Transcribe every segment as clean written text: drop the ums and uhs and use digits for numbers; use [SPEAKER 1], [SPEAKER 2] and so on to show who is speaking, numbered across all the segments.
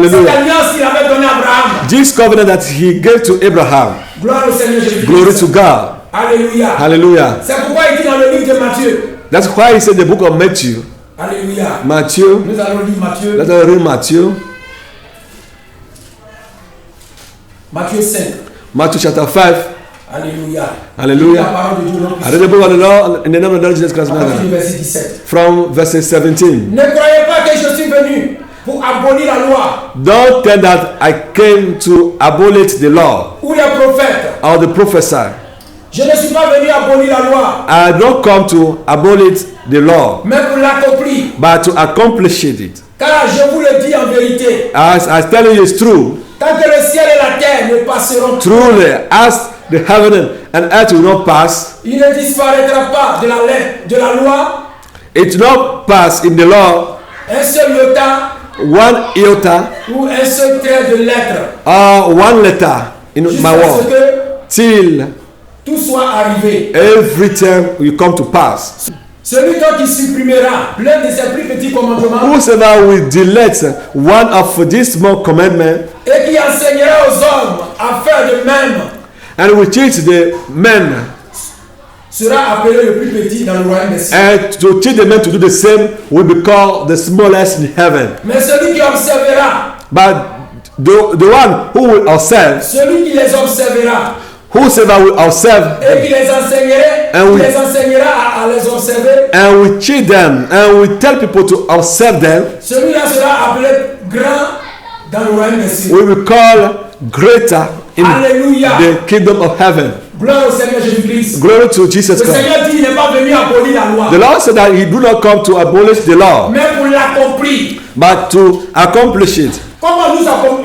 [SPEAKER 1] Hallelujah.
[SPEAKER 2] Cette alliance qu'il avait donnée à Abraham.
[SPEAKER 1] This covenant that he gave to Abraham.
[SPEAKER 2] Gloire au Seigneur Jésus-Christ.
[SPEAKER 1] Glory to God.
[SPEAKER 2] Alléluia.
[SPEAKER 1] Hallelujah.
[SPEAKER 2] C'est pourquoi il dit dans le livre de Matthieu.
[SPEAKER 1] That's why he said the book of Matthew.
[SPEAKER 2] Alléluia.
[SPEAKER 1] Matthew.
[SPEAKER 2] Nous allons lire Matthieu.
[SPEAKER 1] Let's read Matthew.
[SPEAKER 2] Matthieu 5.
[SPEAKER 1] Matthew chapter 5.
[SPEAKER 2] Alléluia.
[SPEAKER 1] Hallelujah.
[SPEAKER 2] La parole de Dieu.
[SPEAKER 1] I read the book of the Lord in the name of the Lord Jesus Christ.
[SPEAKER 2] À partir du verset 17.
[SPEAKER 1] From verse 17.
[SPEAKER 2] Ne croyez pas que je suis venu pour abolir la loi
[SPEAKER 1] Don't tell that I came to abolish the law
[SPEAKER 2] ou les prophètes.
[SPEAKER 1] or the prophesy.
[SPEAKER 2] Je ne suis pas venu abolir la loi,
[SPEAKER 1] I don't come to abolish the law,
[SPEAKER 2] mais pour l'accomplir.
[SPEAKER 1] but to accomplish it.
[SPEAKER 2] Car je vous le dis en vérité,
[SPEAKER 1] As I tell you, it's true.
[SPEAKER 2] tant que le ciel et la terre ne passeront,
[SPEAKER 1] Truly, as the heaven and earth will not pass,
[SPEAKER 2] il ne disparaîtra pas de la lettre, de la loi,
[SPEAKER 1] it will not pass in the law
[SPEAKER 2] un seul iota
[SPEAKER 1] one iota
[SPEAKER 2] ou un seul trait de lettre,
[SPEAKER 1] or one letter in my
[SPEAKER 2] jusqu'à ce
[SPEAKER 1] word,
[SPEAKER 2] que
[SPEAKER 1] till
[SPEAKER 2] tout soit arrivé.
[SPEAKER 1] everything will come to pass.
[SPEAKER 2] Celui donc qui supprimera l'un de ses plus petits commandements
[SPEAKER 1] Whosoever will delete one of these small commandments
[SPEAKER 2] et qui enseignera aux hommes à faire de même
[SPEAKER 1] and will teach the men
[SPEAKER 2] sera appelé le plus petit dans le royaume des cieux.
[SPEAKER 1] and to teach the men to do the same will be called the smallest in heaven.
[SPEAKER 2] Mais celui qui observera,
[SPEAKER 1] But the one who will observe,
[SPEAKER 2] celui qui les observera
[SPEAKER 1] whosoever will observe
[SPEAKER 2] et qui les enseignerait,
[SPEAKER 1] Ah oui.
[SPEAKER 2] qui les enseignera à les observer,
[SPEAKER 1] and will teach them and will tell people to observe them,
[SPEAKER 2] celui-là sera appelé grand dans le royaume des cieux.
[SPEAKER 1] will be called greater in
[SPEAKER 2] Alléluia.
[SPEAKER 1] the kingdom of heaven.
[SPEAKER 2] Gloire au Seigneur Jésus-Christ.
[SPEAKER 1] Glory to Jesus
[SPEAKER 2] Le
[SPEAKER 1] Christ.
[SPEAKER 2] Seigneur dit qu'il n'est pas venu abolir la loi,
[SPEAKER 1] The Lord said that he do not come to abolish the law,
[SPEAKER 2] mais pour l'accomplir.
[SPEAKER 1] but to accomplish it.
[SPEAKER 2] Comment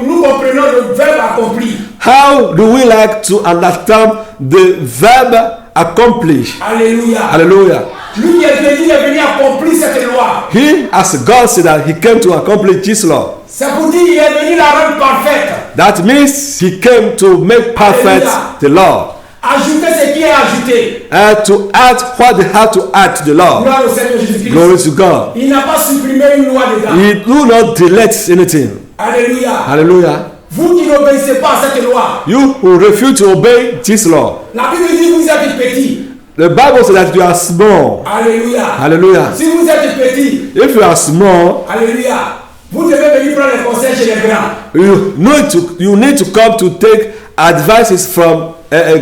[SPEAKER 2] nous comprenons le verbe accomplir?
[SPEAKER 1] How do we like to understand the verb accomplish?
[SPEAKER 2] Alléluia.
[SPEAKER 1] Hallelujah.
[SPEAKER 2] Lui qui est venu accomplir cette loi.
[SPEAKER 1] He, as God said that he came to accomplish this law.
[SPEAKER 2] C'est pour dire qu'il est venu la rendre parfaite.
[SPEAKER 1] That means he came to make perfect the law.
[SPEAKER 2] Ajouter ce qui est ajouté.
[SPEAKER 1] And to add what they had to add to the law.
[SPEAKER 2] Gloire au Seigneur Jésus-Christ.
[SPEAKER 1] Glory to God.
[SPEAKER 2] Il n'a pas supprimé une loi dedans.
[SPEAKER 1] He do not delete anything.
[SPEAKER 2] Alléluia.
[SPEAKER 1] Hallelujah.
[SPEAKER 2] Vous qui n'obéissez pas à cette loi.
[SPEAKER 1] You who refuse to obey this law.
[SPEAKER 2] La Bible dit vous êtes petit.
[SPEAKER 1] The Bible says that you are small.
[SPEAKER 2] Alléluia.
[SPEAKER 1] Hallelujah.
[SPEAKER 2] Si vous êtes petit.
[SPEAKER 1] If you are small,
[SPEAKER 2] Alléluia. Vous devez venir prendre les conseils chez les grands.
[SPEAKER 1] you need to come to take advices from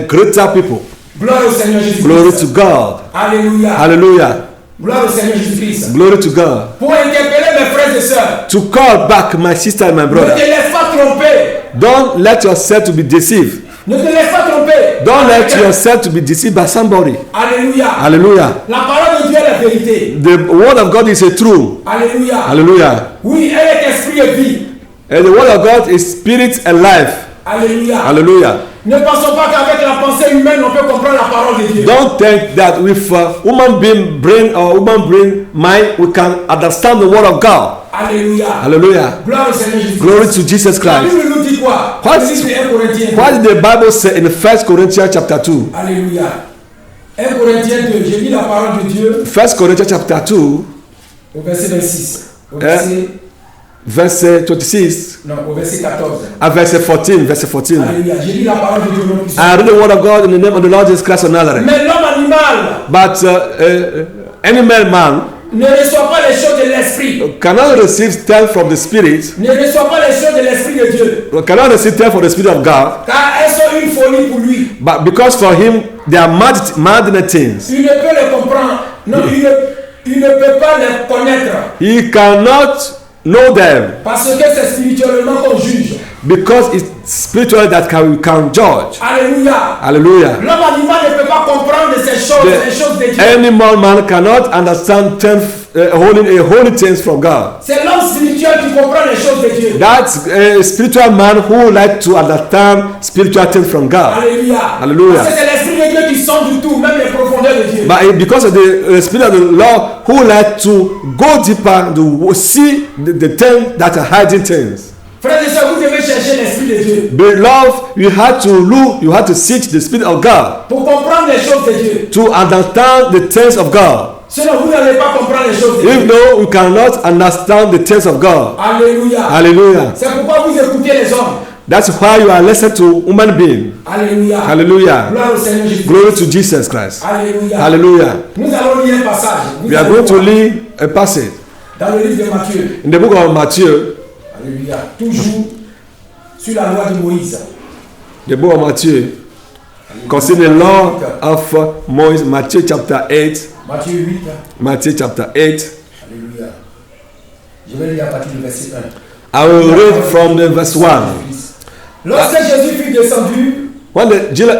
[SPEAKER 1] greater people.
[SPEAKER 2] Gloire au Seigneur Jésus-Christ.
[SPEAKER 1] Glory to God.
[SPEAKER 2] Alléluia.
[SPEAKER 1] Hallelujah.
[SPEAKER 2] Gloire au Seigneur Jésus-Christ.
[SPEAKER 1] Glory to God.
[SPEAKER 2] Pour interpeller mes frères et sœurs.
[SPEAKER 1] To call back my sister and my
[SPEAKER 2] Ne
[SPEAKER 1] brother.
[SPEAKER 2] te laisse pas tromper.
[SPEAKER 1] Don't let yourself to be deceived.
[SPEAKER 2] Ne te laisse pas tromper.
[SPEAKER 1] Don't let yourself to be deceived by somebody.
[SPEAKER 2] Alléluia.
[SPEAKER 1] Hallelujah.
[SPEAKER 2] La parole de Dieu est la vérité.
[SPEAKER 1] The word of God is a true.
[SPEAKER 2] Alléluia.
[SPEAKER 1] Hallelujah.
[SPEAKER 2] Oui, elle est esprit et vie.
[SPEAKER 1] And the word of God is spirit and life.
[SPEAKER 2] Alléluia.
[SPEAKER 1] Hallelujah.
[SPEAKER 2] Ne pensons pas qu'avec la pensée humaine on peut comprendre la parole de Dieu.
[SPEAKER 1] Don't think that with human being brain or human brain mind we can understand the word of God.
[SPEAKER 2] Alléluia.
[SPEAKER 1] Hallelujah.
[SPEAKER 2] Gloire au Seigneur Jésus.
[SPEAKER 1] Glory to Jesus
[SPEAKER 2] La
[SPEAKER 1] Christ.
[SPEAKER 2] Bible nous dit quoi?
[SPEAKER 1] What-
[SPEAKER 2] Elle dit 1 Corinthiens 2.
[SPEAKER 1] What did the Bible say in 1 Corinthians chapter 2?
[SPEAKER 2] Alléluia. 1 Corinthiens 2. J'ai lu la parole de Dieu
[SPEAKER 1] 1 Corinthians chapter 2,
[SPEAKER 2] au verset 26. Au
[SPEAKER 1] verset 26,
[SPEAKER 2] au verset 14.
[SPEAKER 1] and verse 14, verse 14.
[SPEAKER 2] Alléluia. J'ai lu la parole de Dieu au nom puissant.
[SPEAKER 1] I read the word of God in the name of the Lord Jesus Christ of Nazareth.
[SPEAKER 2] Mais l'homme animal
[SPEAKER 1] But any man
[SPEAKER 2] ne reçoit pas les choses de l'esprit.
[SPEAKER 1] cannot receive strength from the Spirit,
[SPEAKER 2] Ne reçoit pas les choses de l'esprit de Dieu.
[SPEAKER 1] cannot receive strength from the Spirit of God,
[SPEAKER 2] Car elles sont une folie pour lui.
[SPEAKER 1] but because for him they are mad things.
[SPEAKER 2] Il ne peut les comprendre. Non, il ne peut pas les connaître.
[SPEAKER 1] He cannot know them
[SPEAKER 2] Parce que c'est spirituellement qu'on juge.
[SPEAKER 1] because it's spiritual that we can judge.
[SPEAKER 2] Alléluia.
[SPEAKER 1] Hallelujah.
[SPEAKER 2] L'homme animal ne peut pas comprendre ces choses, les choses de Dieu.
[SPEAKER 1] Animal man cannot understand holy things from God.
[SPEAKER 2] C'est l'homme spirituel qui comprend les choses de Dieu.
[SPEAKER 1] That's a spiritual man who like to understand spiritual things from God.
[SPEAKER 2] Alléluia.
[SPEAKER 1] Hallelujah.
[SPEAKER 2] Parce que c'est l'esprit de Dieu qui sonde tout, même les profondeurs de Dieu.
[SPEAKER 1] But because of the Spirit of the Lord who like to go deeper to see the things that are hiding things.
[SPEAKER 2] Frères et sœurs, vous devez chercher l'esprit de Dieu.
[SPEAKER 1] Beloved, you have to look, you have to seek the Spirit of God
[SPEAKER 2] Pour comprendre les choses de Dieu.
[SPEAKER 1] to understand the things of God.
[SPEAKER 2] Sinon, vous n'allez pas comprendre les choses de Dieu.
[SPEAKER 1] If though we cannot understand the things of God.
[SPEAKER 2] Alléluia.
[SPEAKER 1] Hallelujah.
[SPEAKER 2] C'est pourquoi vous écoutez les hommes.
[SPEAKER 1] That's why you are listening to human being.
[SPEAKER 2] Alléluia.
[SPEAKER 1] Hallelujah.
[SPEAKER 2] Gloire au Seigneur Jésus.
[SPEAKER 1] Glory to Jesus Christ.
[SPEAKER 2] Alléluia.
[SPEAKER 1] Hallelujah.
[SPEAKER 2] Nous allons lire un passage. Vous
[SPEAKER 1] We are
[SPEAKER 2] allez
[SPEAKER 1] going to
[SPEAKER 2] voir
[SPEAKER 1] read a passage
[SPEAKER 2] dans le livre de Matthieu.
[SPEAKER 1] in the book of Matthew.
[SPEAKER 2] Alléluia. Toujours sur la loi de Moïse.
[SPEAKER 1] The book of Matthew. Concerning the law of Moses, Matthew chapter 8.
[SPEAKER 2] Matthieu 8.
[SPEAKER 1] Matthew chapter 8.
[SPEAKER 2] Alléluia. Je vais lire à partir du verset 1.
[SPEAKER 1] I will read from the verse 1.
[SPEAKER 2] Lorsque Jésus fut descendu
[SPEAKER 1] When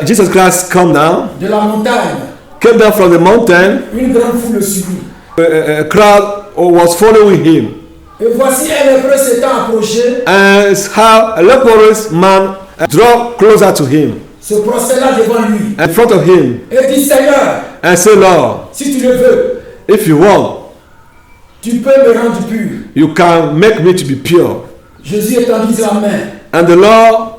[SPEAKER 1] Jesus Christ come down,
[SPEAKER 2] de la montagne,
[SPEAKER 1] came down from the mountain,
[SPEAKER 2] une grande foule le suivit.
[SPEAKER 1] a crowd was following him.
[SPEAKER 2] Et voici un lépreux s'étant approché,
[SPEAKER 1] And how a leprous man draw closer to him,
[SPEAKER 2] se prosterna devant lui
[SPEAKER 1] in front of him,
[SPEAKER 2] et dit, Seigneur,
[SPEAKER 1] and say, Lord,
[SPEAKER 2] si tu le veux,
[SPEAKER 1] if you want,
[SPEAKER 2] tu peux me rendre pur.
[SPEAKER 1] you can make me to be pure.
[SPEAKER 2] Jésus étendit la main,
[SPEAKER 1] And the Lord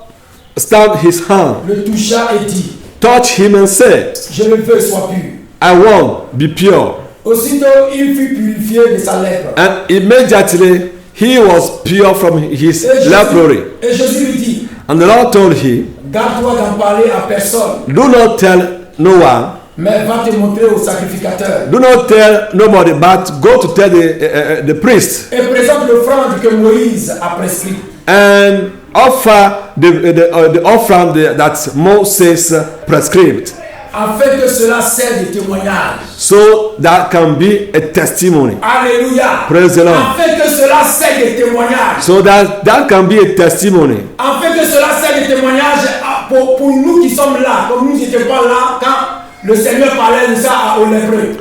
[SPEAKER 1] stabbed his hand,
[SPEAKER 2] le toucha et dit,
[SPEAKER 1] touched him and said,
[SPEAKER 2] je le veux, sois pur.
[SPEAKER 1] I want, be pure.
[SPEAKER 2] Aussitôt, il fut purifié de sa lèpre.
[SPEAKER 1] And immediately he was pure from his leprosy.
[SPEAKER 2] Et Jésus lui dit,
[SPEAKER 1] And the Lord told him,
[SPEAKER 2] garde-toi d'en parler à personne,
[SPEAKER 1] do not tell no one,
[SPEAKER 2] mais va te montrer au sacrificateur.
[SPEAKER 1] do not tell nobody, but go to tell the priest
[SPEAKER 2] Et présente l'offrande que Moïse a prescrite.
[SPEAKER 1] and offer the offering that Moses prescribed,
[SPEAKER 2] Afin que cela serve de témoignage.
[SPEAKER 1] so that can be a testimony.
[SPEAKER 2] Alléluia.
[SPEAKER 1] Praise the Lord.
[SPEAKER 2] Afin que cela serve de témoignage.
[SPEAKER 1] So that can be a testimony.
[SPEAKER 2] Afin que cela serve de témoignage pour nous qui sommes là, comme nous n'étions pas là quand le Seigneur parlait de ça aux lépreux.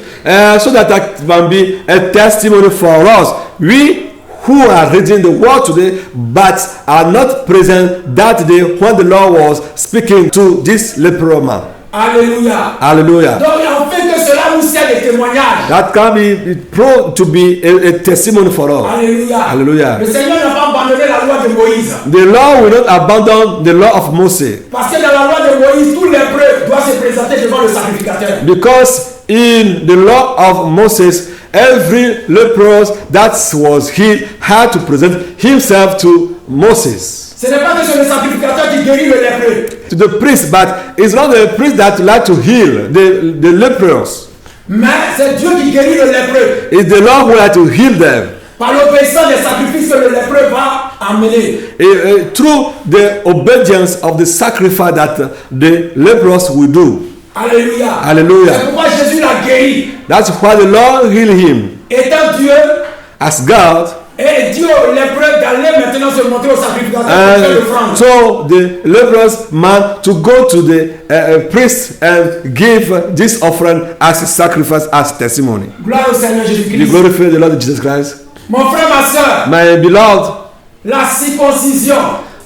[SPEAKER 1] So that can be a testimony for us. We who are reading the word today but are not present that day when the Lord was speaking to this leper man.
[SPEAKER 2] Alléluia.
[SPEAKER 1] Hallelujah.
[SPEAKER 2] Donc afin que cela nous serve de témoignage.
[SPEAKER 1] That can be proved to be a testimony for us.
[SPEAKER 2] Alléluia.
[SPEAKER 1] Hallelujah.
[SPEAKER 2] Le Seigneur n'a pas abandonné la loi de Moïse.
[SPEAKER 1] The Lord will not abandon the law of Moses,
[SPEAKER 2] Parce que dans la loi de Moïse, tout lépreux doit se présenter devant le sacrificateur.
[SPEAKER 1] because in the law of Moses, every leper that was healed had to present himself to Moses,
[SPEAKER 2] Ce n'est pas que c'est le sacrificateur qui guérit le lépreux.
[SPEAKER 1] to the priest, but it's not the priest that like to heal the lepers.
[SPEAKER 2] Mais c'est Dieu qui guérit le lépreux.
[SPEAKER 1] It's the Lord who had to heal them.
[SPEAKER 2] Par l'obéissance des sacrifices que le lépreux va amener.
[SPEAKER 1] Through the obedience of the sacrifice that the lepers will do.
[SPEAKER 2] Alléluia.
[SPEAKER 1] Hallelujah.
[SPEAKER 2] C'est pourquoi Jésus l'a guéri.
[SPEAKER 1] That's why the Lord healed him.
[SPEAKER 2] Étant Dieu,
[SPEAKER 1] As God,
[SPEAKER 2] et dit aux lépreux d'aller maintenant se montrer au sacrificateur pour faire l'offrande.
[SPEAKER 1] and told the leprous man to go to the priest and give this offering as a sacrifice, as testimony.
[SPEAKER 2] Gloire au Seigneur
[SPEAKER 1] You
[SPEAKER 2] Jésus-Christ.
[SPEAKER 1] glorify the Lord Jesus Christ.
[SPEAKER 2] Mon frère, ma soeur,
[SPEAKER 1] My beloved,
[SPEAKER 2] la circoncision,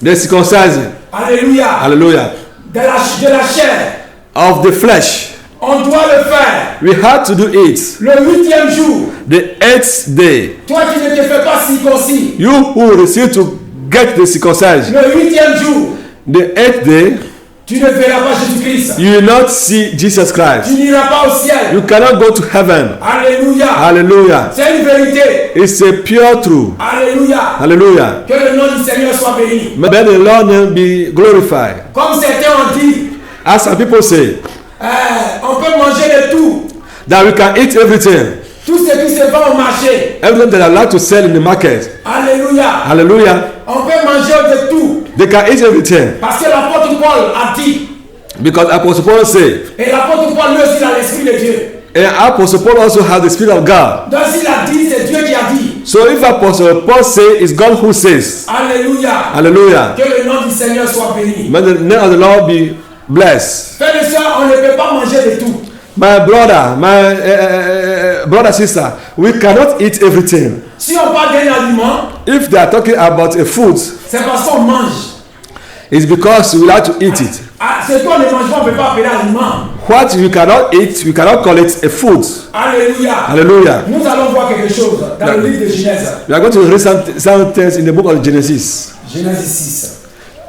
[SPEAKER 1] the circumcision,
[SPEAKER 2] alléluia,
[SPEAKER 1] hallelujah,
[SPEAKER 2] de la chair,
[SPEAKER 1] of the flesh,
[SPEAKER 2] on doit le faire.
[SPEAKER 1] we had to do it.
[SPEAKER 2] Le 8e jour,
[SPEAKER 1] The 8th day,
[SPEAKER 2] toi qui ne te fais pas circoncis,
[SPEAKER 1] you who receive to get the circumcision,
[SPEAKER 2] le 8e jour,
[SPEAKER 1] the 8th day,
[SPEAKER 2] tu ne verras pas Jésus-Christ.
[SPEAKER 1] you will not see Jesus
[SPEAKER 2] Tu
[SPEAKER 1] Christ.
[SPEAKER 2] n'iras pas au ciel.
[SPEAKER 1] You cannot go to heaven.
[SPEAKER 2] Alléluia.
[SPEAKER 1] Hallelujah.
[SPEAKER 2] C'est une vérité.
[SPEAKER 1] It's a pure truth.
[SPEAKER 2] Alléluia.
[SPEAKER 1] Hallelujah.
[SPEAKER 2] Que le nom du Seigneur soit béni.
[SPEAKER 1] May the Lord name be glorified.
[SPEAKER 2] Comme certains ont dit,
[SPEAKER 1] As some people say,
[SPEAKER 2] on peut manger de tout.
[SPEAKER 1] that we can eat everything.
[SPEAKER 2] Tout ce qui se vend au marché.
[SPEAKER 1] Everything that are allowed to sell in the market.
[SPEAKER 2] Alléluia.
[SPEAKER 1] Hallelujah.
[SPEAKER 2] On peut manger de tout.
[SPEAKER 1] They can eat everything.
[SPEAKER 2] Parce que l'apôtre Paul a dit,
[SPEAKER 1] Because Apostle Paul said,
[SPEAKER 2] et l'apôtre Paul lui aussi a l'esprit de Dieu.
[SPEAKER 1] and Apostle Paul also has the Spirit of God.
[SPEAKER 2] Donc s'il a dit, c'est Dieu qui a dit.
[SPEAKER 1] So if Apostle Paul say, it's God who says.
[SPEAKER 2] Alléluia.
[SPEAKER 1] Hallelujah.
[SPEAKER 2] Que le nom du Seigneur soit béni.
[SPEAKER 1] May the name of the Lord be blessed.
[SPEAKER 2] Frères et sœurs, on ne peut pas manger de tout.
[SPEAKER 1] My brother, my brother, sister, we cannot eat everything.
[SPEAKER 2] Si on parle d'un aliment,
[SPEAKER 1] If they are talking about a food,
[SPEAKER 2] c'est parce qu'on mange.
[SPEAKER 1] it's because we like to eat it.
[SPEAKER 2] Ah, ce qu'on ne mange pas, on ne peut pas appeler aliment.
[SPEAKER 1] What you cannot eat, we cannot call it a food.
[SPEAKER 2] Alléluia.
[SPEAKER 1] Hallelujah.
[SPEAKER 2] Nous allons voir quelque chose dans le livre de Genèse.
[SPEAKER 1] We are going to read some things in the book of Genesis.
[SPEAKER 2] Genèse 6.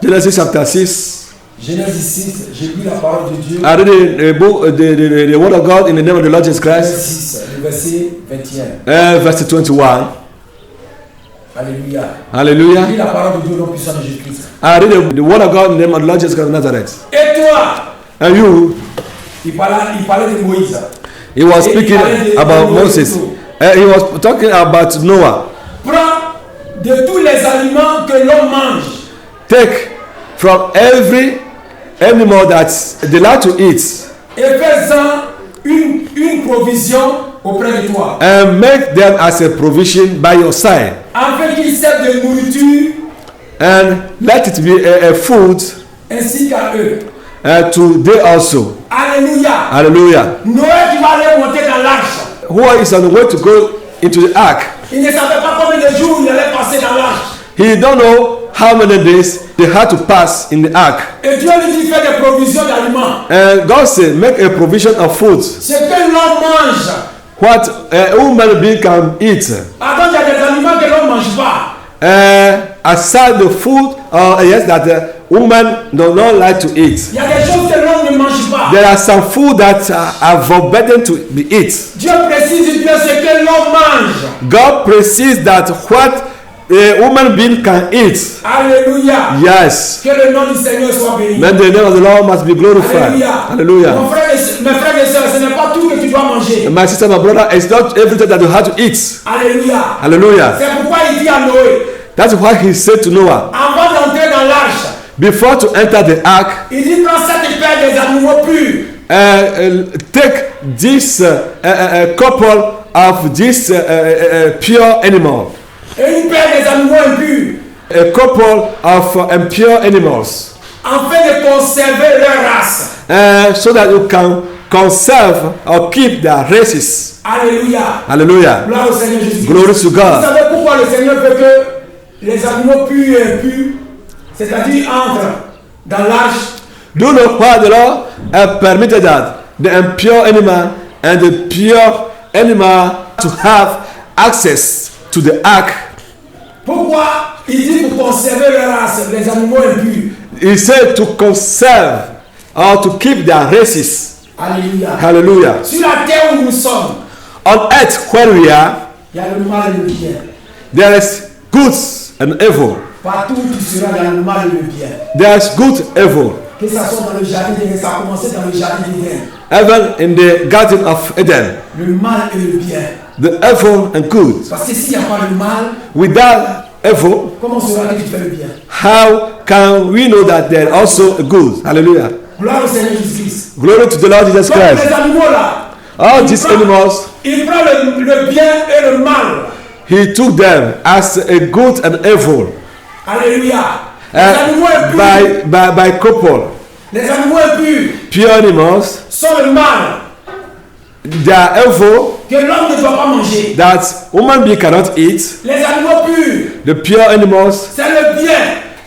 [SPEAKER 1] Genesis chapter 6.
[SPEAKER 2] Genèse 6, j'ai lu la parole de Dieu.
[SPEAKER 1] I read the word of God in the name of the Lord Jesus Christ.
[SPEAKER 2] 6, le verset 21.
[SPEAKER 1] Verse 21.
[SPEAKER 2] Alléluia.
[SPEAKER 1] Hallelujah.
[SPEAKER 2] J'ai lu la parole de Dieu au nom puissant de Jésus-Christ.
[SPEAKER 1] I read the word of God in the name of the Lord Jesus Christ of Nazareth.
[SPEAKER 2] Et toi,
[SPEAKER 1] And you,
[SPEAKER 2] il parlait de Moïse.
[SPEAKER 1] he was speaking about Moses. He was talking about Noah.
[SPEAKER 2] Prends de tous les aliments que l'homme mange.
[SPEAKER 1] Take from every animal that they like to eat
[SPEAKER 2] Et fais-en une provision auprès de toi.
[SPEAKER 1] and make them as a provision by your side,
[SPEAKER 2] Afin qu'ils servent de nourriture
[SPEAKER 1] and let it be a food
[SPEAKER 2] ainsi qu'à eux.
[SPEAKER 1] to they also.
[SPEAKER 2] Alléluia.
[SPEAKER 1] Hallelujah.
[SPEAKER 2] Noé qui va aller monter dans l'arche.
[SPEAKER 1] Who is on the way to go into the ark?
[SPEAKER 2] Il ne savait pas combien de jours il allait passer dans l'arche.
[SPEAKER 1] He don't know how many days they had to pass in the ark.
[SPEAKER 2] Et Dieu lui dit fais des provisions d'aliments.
[SPEAKER 1] And God said, make a provision of food.
[SPEAKER 2] Ce que l'homme mange.
[SPEAKER 1] What a human being can eat.
[SPEAKER 2] Attends, il y a des aliments que l'homme ne mange pas.
[SPEAKER 1] Aside the food, yes, that the woman does not like to eat.
[SPEAKER 2] Il y a des choses que l'homme ne mange pas.
[SPEAKER 1] There are some food that are forbidden to be eat.
[SPEAKER 2] Dieu précise bien ce que l'homme mange.
[SPEAKER 1] God precedes that what a human being can eat.
[SPEAKER 2] Alléluia.
[SPEAKER 1] Yes.
[SPEAKER 2] Que le nom du Seigneur soit béni.
[SPEAKER 1] Then the name of the Lord must be glorified.
[SPEAKER 2] Alléluia.
[SPEAKER 1] Hallelujah.
[SPEAKER 2] Mon frère mes frères et sœurs, ce n'est pas tout que tu dois manger.
[SPEAKER 1] My sister, my brother, it's not everything that you have to eat.
[SPEAKER 2] Alléluia.
[SPEAKER 1] Hallelujah.
[SPEAKER 2] C'est pourquoi il dit à Noé,
[SPEAKER 1] That's why he said to Noah,
[SPEAKER 2] avant d'entrer dans l'arche,
[SPEAKER 1] before to enter the ark,
[SPEAKER 2] il dit prends cette paire des animaux purs.
[SPEAKER 1] take this couple of this pure animal,
[SPEAKER 2] Et une paire des animaux impurs,
[SPEAKER 1] a couple of impure animals,
[SPEAKER 2] afin de conserver leur race.
[SPEAKER 1] so that you can conserve or keep their races.
[SPEAKER 2] Alléluia.
[SPEAKER 1] Hallelujah.
[SPEAKER 2] Gloire au Seigneur Jésus.
[SPEAKER 1] Glory to
[SPEAKER 2] Vous
[SPEAKER 1] God.
[SPEAKER 2] savez pourquoi le Seigneur veut que les animaux purs et impurs, c'est-à-dire entrent dans l'arche?
[SPEAKER 1] Do you know why the Lord permitted that the impure animal and the pure animal to have access to the ark?
[SPEAKER 2] Pourquoi il dit pour conserver leur race, les animaux impurs?
[SPEAKER 1] He said to conserve or to keep their races.
[SPEAKER 2] Alléluia.
[SPEAKER 1] Hallelujah.
[SPEAKER 2] Sur la terre où nous sommes,
[SPEAKER 1] On earth where we are,
[SPEAKER 2] il y a le mal et le bien.
[SPEAKER 1] there is good and evil.
[SPEAKER 2] Partout où tu seras, il y a le mal et le bien.
[SPEAKER 1] There is good, evil.
[SPEAKER 2] Que ça soit dans le jardin d'Éden, ça a commencé dans le jardin d'Éden.
[SPEAKER 1] Even in the Garden of Eden,
[SPEAKER 2] Le mal et le bien.
[SPEAKER 1] the evil and good.
[SPEAKER 2] Parce que s'il n'y a pas le mal,
[SPEAKER 1] Without evil,
[SPEAKER 2] comment saura que tu fais le bien?
[SPEAKER 1] how can we know that there is also a good? Hallelujah.
[SPEAKER 2] Gloire au Seigneur Jésus-Christ.
[SPEAKER 1] Glory to the Lord Jesus
[SPEAKER 2] Donc
[SPEAKER 1] Christ.
[SPEAKER 2] les animaux là,
[SPEAKER 1] All these animals,
[SPEAKER 2] il prend le bien et le mal.
[SPEAKER 1] he took them as a good and evil
[SPEAKER 2] Alléluia. Les animaux impurs,
[SPEAKER 1] by couple.
[SPEAKER 2] les animaux impurs
[SPEAKER 1] Pure animals,
[SPEAKER 2] sont le mal
[SPEAKER 1] they are evil
[SPEAKER 2] que l'homme ne doit pas manger.
[SPEAKER 1] that human being cannot eat.
[SPEAKER 2] Les animaux purs,
[SPEAKER 1] The pure animals,
[SPEAKER 2] c'est le bien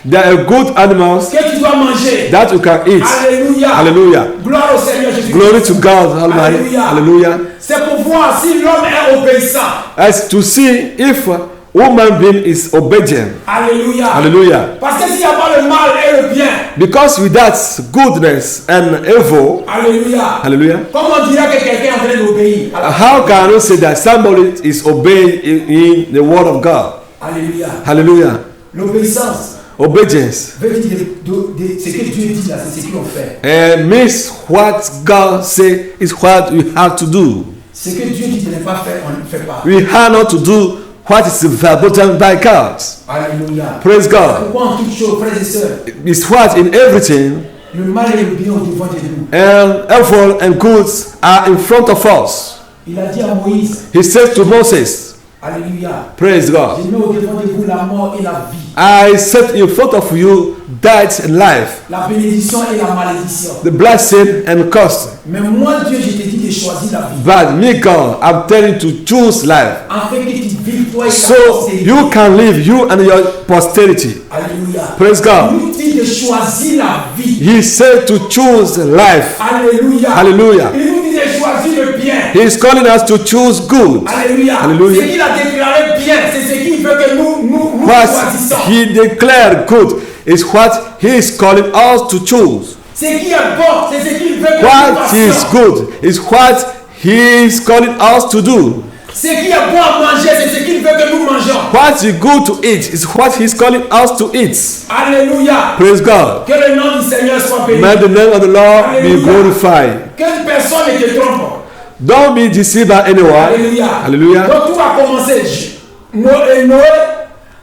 [SPEAKER 1] they are good animals
[SPEAKER 2] que tu dois manger.
[SPEAKER 1] that you can eat.
[SPEAKER 2] Alléluia.
[SPEAKER 1] Hallelujah.
[SPEAKER 2] Gloire au Seigneur Jésus.
[SPEAKER 1] Glory to God Almighty.
[SPEAKER 2] Hallelujah.
[SPEAKER 1] Hallelujah.
[SPEAKER 2] C'est pour voir si l'homme est obéissant.
[SPEAKER 1] As to see if human being is obedient.
[SPEAKER 2] Alléluia.
[SPEAKER 1] Hallelujah.
[SPEAKER 2] Parce que s'il n'y a pas le mal et le bien.
[SPEAKER 1] Because with that goodness and evil,
[SPEAKER 2] Alléluia.
[SPEAKER 1] hallelujah.
[SPEAKER 2] Comment on dirait que quelqu'un est en train d'obéir?
[SPEAKER 1] How can you say that somebody is obeying in the word of God?
[SPEAKER 2] Alléluia.
[SPEAKER 1] Hallelujah.
[SPEAKER 2] L'obéissance
[SPEAKER 1] Obedience
[SPEAKER 2] veut dire ce que Dieu dit là, c'est ce qu'on fait.
[SPEAKER 1] means what God say is what we have to do.
[SPEAKER 2] Ce que Dieu dit de ne pas faire, on ne le fait pas.
[SPEAKER 1] We have not to do what is verboten by God.
[SPEAKER 2] Alléluia.
[SPEAKER 1] Praise God.
[SPEAKER 2] Pourquoi en toutes choses, frères et sœurs,
[SPEAKER 1] It's what in everything,
[SPEAKER 2] le mal et le bien au devant de nous.
[SPEAKER 1] and evil and goods are in front of us.
[SPEAKER 2] Il a dit à Moïse,
[SPEAKER 1] He says to Moses,
[SPEAKER 2] Alléluia,
[SPEAKER 1] praise God,
[SPEAKER 2] je mets au devant de vous la mort et la vie,
[SPEAKER 1] I set in front of you death and life,
[SPEAKER 2] la bénédiction et la malédiction.
[SPEAKER 1] the blessing and curse.
[SPEAKER 2] Mais moi, Dieu, je t'ai dit de choisir la vie.
[SPEAKER 1] But me, God, I'm telling you to choose life,
[SPEAKER 2] Afin que tu vives toi et ta
[SPEAKER 1] so
[SPEAKER 2] postérité.
[SPEAKER 1] you can live, you and your posterity.
[SPEAKER 2] Alléluia.
[SPEAKER 1] Praise God.
[SPEAKER 2] Il nous dit de choisir la vie.
[SPEAKER 1] He said to choose life.
[SPEAKER 2] Alléluia.
[SPEAKER 1] Hallelujah.
[SPEAKER 2] Il nous dit de choisir le bien.
[SPEAKER 1] He is calling us to choose good.
[SPEAKER 2] Alléluia.
[SPEAKER 1] Alléluia.
[SPEAKER 2] Ce qu'il a déclaré bien, c'est ce qu'il veut que nous
[SPEAKER 1] What
[SPEAKER 2] choisissons.
[SPEAKER 1] he declared good is what he is calling us to choose.
[SPEAKER 2] Ce qui est bon, c'est ce qu'il veut que nous
[SPEAKER 1] What is
[SPEAKER 2] fassions.
[SPEAKER 1] good is what he is calling us to do.
[SPEAKER 2] Ce qui est bon à manger, c'est ce qu'il veut que nous mangeons.
[SPEAKER 1] What is good to eat is what he is calling us to eat.
[SPEAKER 2] Alléluia.
[SPEAKER 1] Praise God.
[SPEAKER 2] Que le nom du Seigneur soit béni.
[SPEAKER 1] May the name of the Lord be
[SPEAKER 2] Hallelujah.
[SPEAKER 1] glorified.
[SPEAKER 2] Que personne ne te trompe.
[SPEAKER 1] Don't be deceived by anyone.
[SPEAKER 2] Alléluia.
[SPEAKER 1] Hallelujah.
[SPEAKER 2] Donc tout a commencé. Noé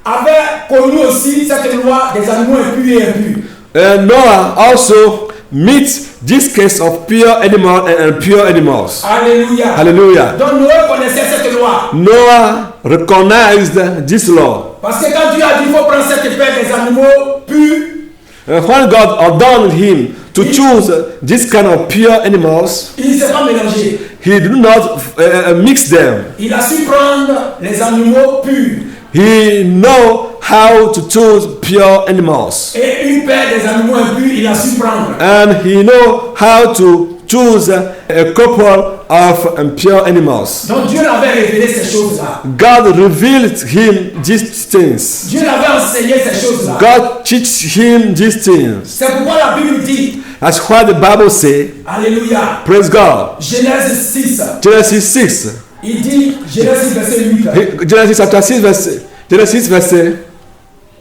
[SPEAKER 2] avait connu aussi cette loi des animaux impurs et impurs.
[SPEAKER 1] And Noah also meets this case of pure animal and impure animals.
[SPEAKER 2] Alléluia.
[SPEAKER 1] Hallelujah.
[SPEAKER 2] Donc Noé connaissait cette loi.
[SPEAKER 1] Noah recognized this law.
[SPEAKER 2] Parce que quand Dieu a dit qu'il faut prendre cette paire des animaux purs,
[SPEAKER 1] And when God ordained him to choose this kind of pure animals,
[SPEAKER 2] il ne s'est pas mélangé.
[SPEAKER 1] he did not mix them.
[SPEAKER 2] Il a su prendre les animaux purs.
[SPEAKER 1] He know how to choose pure animals.
[SPEAKER 2] Et une paire des animaux impurs, il a su prendre.
[SPEAKER 1] And he know how to choose a couple of impure animals.
[SPEAKER 2] Donc Dieu l'avait révélé ces choses-là.
[SPEAKER 1] God revealed him these things.
[SPEAKER 2] Dieu l'avait enseigné ces choses-là.
[SPEAKER 1] God teach him these things.
[SPEAKER 2] C'est pourquoi la Bible dit,
[SPEAKER 1] That's what the Bible say.
[SPEAKER 2] Alléluia,
[SPEAKER 1] Praise God.
[SPEAKER 2] Genèse 6,
[SPEAKER 1] Genesis 6.
[SPEAKER 2] il dit, Genèse 6 verset 8.
[SPEAKER 1] Genesis chapter 6 verse Genesis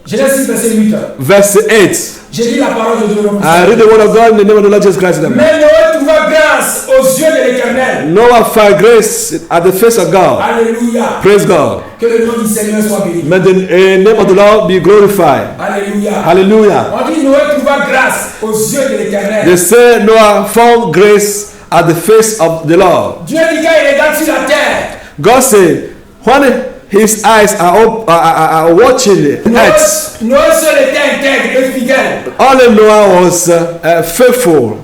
[SPEAKER 2] Genèse 6 verset 8.
[SPEAKER 1] verse 8.
[SPEAKER 2] J'ai dit la parole de Dieu.
[SPEAKER 1] I read the word of God in the name of the Lord Jesus Christ.
[SPEAKER 2] Mais Noé trouva grâce aux yeux de l'Éternel.
[SPEAKER 1] Noah found grace at the face of God.
[SPEAKER 2] Alléluia.
[SPEAKER 1] Praise God.
[SPEAKER 2] Que le nom du Seigneur soit béni.
[SPEAKER 1] May the name of the Lord be glorified.
[SPEAKER 2] Alléluia.
[SPEAKER 1] Hallelujah.
[SPEAKER 2] On dit Noé trouva grâce aux yeux de l'Éternel.
[SPEAKER 1] They say Noah found grace at the face of the Lord.
[SPEAKER 2] Dieu dit quand il regarde sur la terre,
[SPEAKER 1] God said, when his eyes are watching the earth,
[SPEAKER 2] Noé seul était intègre et fidèle.
[SPEAKER 1] only Noah was faithful.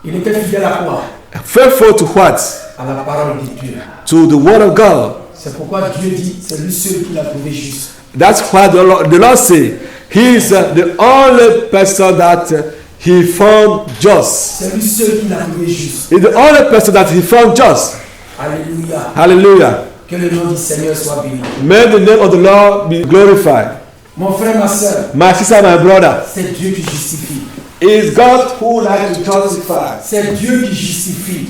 [SPEAKER 2] Il était fidèle à quoi?
[SPEAKER 1] Faithful to what?
[SPEAKER 2] À la parole de Dieu.
[SPEAKER 1] To the word of God.
[SPEAKER 2] C'est pourquoi Dieu dit, c'est lui seul qui l'a trouvé juste.
[SPEAKER 1] That's why the Lord say, he is the only person that he found just.
[SPEAKER 2] C'est lui seul qui l'a trouvé juste.
[SPEAKER 1] He's the only person that he found just.
[SPEAKER 2] Alléluia.
[SPEAKER 1] Hallelujah.
[SPEAKER 2] Que le nom du Seigneur soit béni.
[SPEAKER 1] May the name of the Lord be glorified.
[SPEAKER 2] Mon frère, ma soeur,
[SPEAKER 1] My sister, my brother,
[SPEAKER 2] c'est Dieu qui justifie.
[SPEAKER 1] it is God who likes to justify.
[SPEAKER 2] C'est Dieu qui justifie.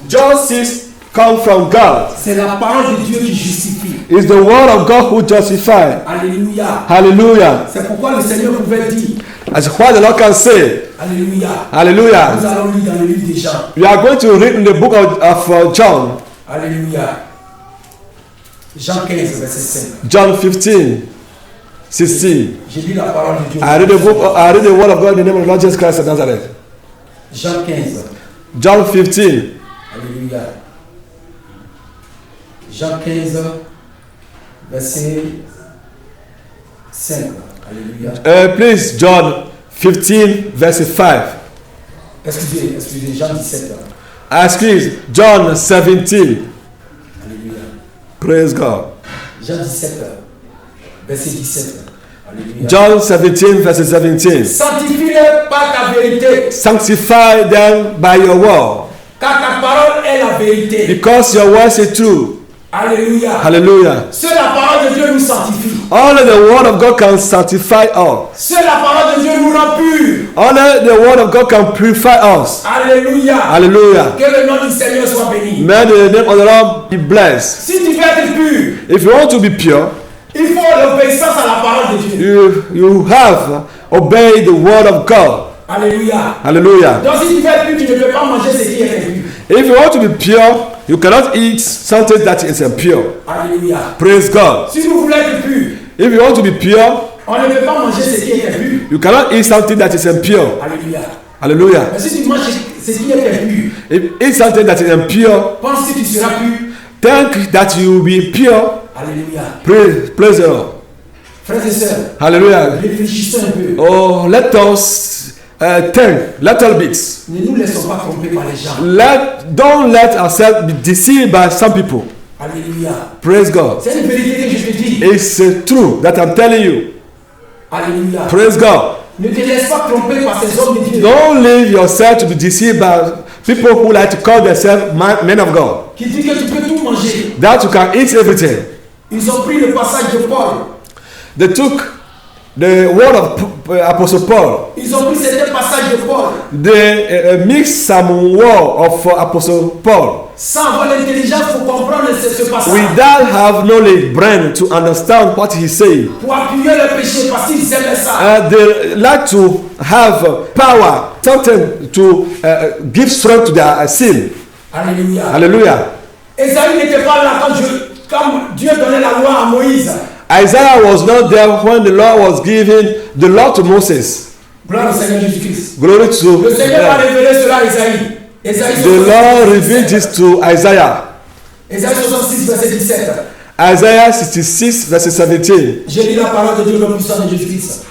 [SPEAKER 1] Justice comes from God.
[SPEAKER 2] C'est la parole de Dieu qui justifie.
[SPEAKER 1] It's the word of God who justifies.
[SPEAKER 2] Alléluia.
[SPEAKER 1] Hallelujah.
[SPEAKER 2] C'est pourquoi le Seigneur pouvait dire,
[SPEAKER 1] That's what the Lord can say.
[SPEAKER 2] Alléluia.
[SPEAKER 1] Hallelujah.
[SPEAKER 2] Nous allons lire dans le livre des Jean.
[SPEAKER 1] We are going to read in the book of John.
[SPEAKER 2] Alléluia. Jean 15, verset 5.
[SPEAKER 1] John 15, 16.
[SPEAKER 2] J'ai lu la parole de Dieu.
[SPEAKER 1] I read the word of God in the name of the Lord Jesus Christ of Nazareth.
[SPEAKER 2] Jean 15.
[SPEAKER 1] John 15.
[SPEAKER 2] Alléluia. Jean 15, verset 5. Alléluia.
[SPEAKER 1] Please, John 15, verse 5.
[SPEAKER 2] Excusez, Jean 17.
[SPEAKER 1] Excuse, John 17.
[SPEAKER 2] Alléluia.
[SPEAKER 1] Praise God.
[SPEAKER 2] Jean 17, verset 17. Alléluia.
[SPEAKER 1] John 17, verse 17.
[SPEAKER 2] Sanctifie-les par ta vérité,
[SPEAKER 1] Sanctify them by your word,
[SPEAKER 2] car ta parole est la vérité.
[SPEAKER 1] because your word is true.
[SPEAKER 2] Alléluia.
[SPEAKER 1] Hallelujah.
[SPEAKER 2] Seule la parole de Dieu nous sanctifie.
[SPEAKER 1] Only the word of God can sanctify us.
[SPEAKER 2] Seule la parole de Dieu nous rend purs.
[SPEAKER 1] Only the word of God can purify us.
[SPEAKER 2] Alléluia.
[SPEAKER 1] Hallelujah.
[SPEAKER 2] Que le nom du Seigneur soit béni.
[SPEAKER 1] May the name of the Lord be blessed.
[SPEAKER 2] Si tu veux être pur,
[SPEAKER 1] If you want to be pure,
[SPEAKER 2] il faut l'obéissance à la parole de Dieu.
[SPEAKER 1] you have obeyed the word of God.
[SPEAKER 2] Alléluia.
[SPEAKER 1] Hallelujah.
[SPEAKER 2] Donc si tu veux être pur, tu ne peux pas manger ce qui est impur.
[SPEAKER 1] If you want to be pure, you cannot eat something that is impure.
[SPEAKER 2] Alléluia.
[SPEAKER 1] Praise God.
[SPEAKER 2] Si vous voulez être pur,
[SPEAKER 1] If you want to be pure,
[SPEAKER 2] on ne peut pas manger ce qui est impur.
[SPEAKER 1] you cannot eat something that is impure.
[SPEAKER 2] Alléluia.
[SPEAKER 1] Hallelujah.
[SPEAKER 2] Mais si tu manges ce qui est impur,
[SPEAKER 1] If you eat something that is impure,
[SPEAKER 2] pense que tu seras pur.
[SPEAKER 1] think that you will be pure.
[SPEAKER 2] Alléluia.
[SPEAKER 1] Praise the Lord.
[SPEAKER 2] Frères et sœurs,
[SPEAKER 1] Hallelujah.
[SPEAKER 2] réfléchissons un peu.
[SPEAKER 1] Oh, let us think little bit.
[SPEAKER 2] Ne nous laissons pas tromper par les gens.
[SPEAKER 1] Don't let ourselves be deceived by some people.
[SPEAKER 2] Alléluia.
[SPEAKER 1] Praise God.
[SPEAKER 2] C'est une vérité que je te dis.
[SPEAKER 1] It's true that I'm telling you.
[SPEAKER 2] Alléluia.
[SPEAKER 1] Praise God.
[SPEAKER 2] Ne te laisse pas tromper par ces hommes de Dieu
[SPEAKER 1] Don't leave yourself to be deceived by people who like to call themselves men of God.
[SPEAKER 2] qui disent que tu peux tout manger.
[SPEAKER 1] That you can eat everything.
[SPEAKER 2] Ils ont pris le passage de Paul.
[SPEAKER 1] They took the word of Apostle Paul.
[SPEAKER 2] Ils ont pris certains passages de Paul.
[SPEAKER 1] They mix some word of Apostle Paul.
[SPEAKER 2] Sans avoir l'intelligence pour comprendre ce passage.
[SPEAKER 1] Without have knowledge, brain to understand what he say.
[SPEAKER 2] Pour appuyer le péché parce qu'ils aimaient ça.
[SPEAKER 1] They like to have power, something to give strength to their sin.
[SPEAKER 2] Alléluia.
[SPEAKER 1] Hallelujah.
[SPEAKER 2] Esaïe n'était pas là quand Dieu donnait la loi à Moïse.
[SPEAKER 1] Isaiah was not there when the Lord was giving the law to Moses.
[SPEAKER 2] Gloire au Seigneur Jésus-Christ.
[SPEAKER 1] Glory to
[SPEAKER 2] le Seigneur a révélé cela à Esaïe.
[SPEAKER 1] The Lord revealed this to Isaiah.
[SPEAKER 2] Esaïe 66, verset 17.
[SPEAKER 1] Isaiah 66, verset 17.
[SPEAKER 2] J'ai lu la parole de Dieu le puissant de Jésus-Christ.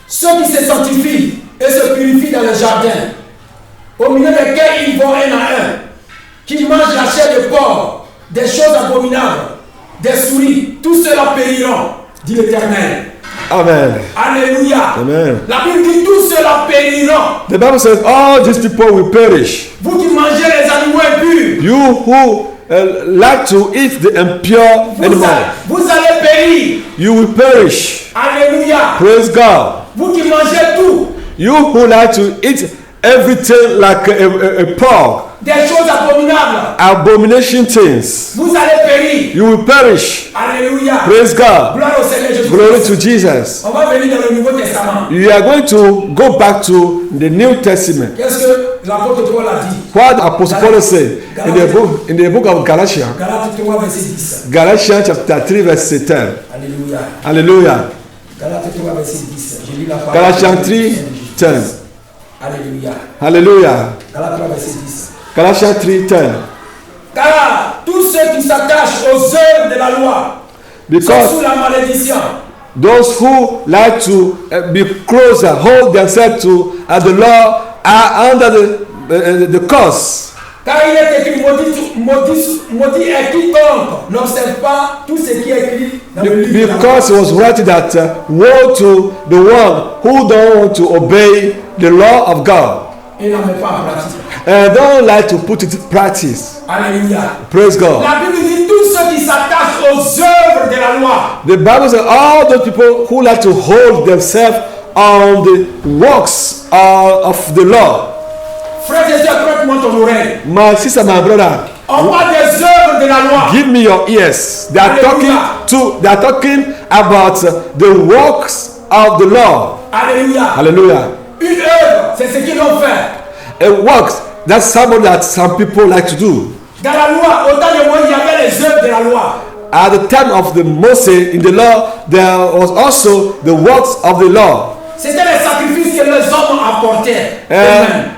[SPEAKER 2] Ceux qui se sanctifient et se purifient dans le jardin, au milieu desquels ils vont un à un, qui mangent la chair de porc, des choses abominables, des souris, tous ceux-là périront, dit l'Éternel.
[SPEAKER 1] Amen.
[SPEAKER 2] Alléluia.
[SPEAKER 1] Amen.
[SPEAKER 2] La Bible dit tous ceux-là périront.
[SPEAKER 1] The Bible says all these people will perish.
[SPEAKER 2] Vous qui mangez les animaux impurs.
[SPEAKER 1] You who like to eat the impure animal.
[SPEAKER 2] Vous allez périr.
[SPEAKER 1] You will perish.
[SPEAKER 2] Alléluia.
[SPEAKER 1] Praise God.
[SPEAKER 2] Vous qui mangez tout.
[SPEAKER 1] You who like to eat everything like a pork.
[SPEAKER 2] Des choses abominables.
[SPEAKER 1] Abomination things.
[SPEAKER 2] Vous allez périr.
[SPEAKER 1] You will perish.
[SPEAKER 2] Alléluia.
[SPEAKER 1] Praise God.
[SPEAKER 2] Gloire au Seigneur Jésus.
[SPEAKER 1] Glory to Jesus.
[SPEAKER 2] On va venir dans le Nouveau Testament.
[SPEAKER 1] You are going to go back to the New Testament.
[SPEAKER 2] Qu'est-ce que l'apôtre Paul a dit?
[SPEAKER 1] What Apostle Paul said in the book of Galatians.
[SPEAKER 2] Galates 3 verset 10.
[SPEAKER 1] Galatians chapter 3 verset 10.
[SPEAKER 2] Alléluia.
[SPEAKER 1] Hallelujah.
[SPEAKER 2] Galates 3 verset 10. J'ai lu la parole.
[SPEAKER 1] Galatians 3 10.
[SPEAKER 2] Alléluia.
[SPEAKER 1] Hallelujah.
[SPEAKER 2] Galates 3 verset 10.
[SPEAKER 1] Galatians 3 10.
[SPEAKER 2] Car tous ceux qui s'attachent aux œuvres de la loi sont sous la malédiction.
[SPEAKER 1] Those who like to be closer, hold themselves to the law, are under the curse.
[SPEAKER 2] Car il est écrit, maudit est quiconque n'observe pas tout ce qui est écrit dans le livre.
[SPEAKER 1] Because it was written that woe to the one who don't want to obey the law of God.
[SPEAKER 2] Et n'en met pas en pratique.
[SPEAKER 1] And don't like to put it in practice.
[SPEAKER 2] Alléluia.
[SPEAKER 1] Praise God.
[SPEAKER 2] La Bible dit tous ceux qui s'attachent aux œuvres de la loi.
[SPEAKER 1] The Bible says all those people who like to hold themselves on the works of the law.
[SPEAKER 2] Frère et sœurs, prête-moi ton oreille.
[SPEAKER 1] My sister, my brother.
[SPEAKER 2] On parle des œuvres de la loi.
[SPEAKER 1] Give me your ears. They are talking about the works of the law.
[SPEAKER 2] Alléluia.
[SPEAKER 1] Hallelujah.
[SPEAKER 2] Une œuvre, c'est ce qu'ils ont fait.
[SPEAKER 1] A works, that's something that some people like to do.
[SPEAKER 2] Dans la loi, au temps de Moïse, il y avait les œuvres de la loi.
[SPEAKER 1] At the time of the Moses in the law, there was also the works of the law.
[SPEAKER 2] C'était les sacrifices que les hommes apportaient.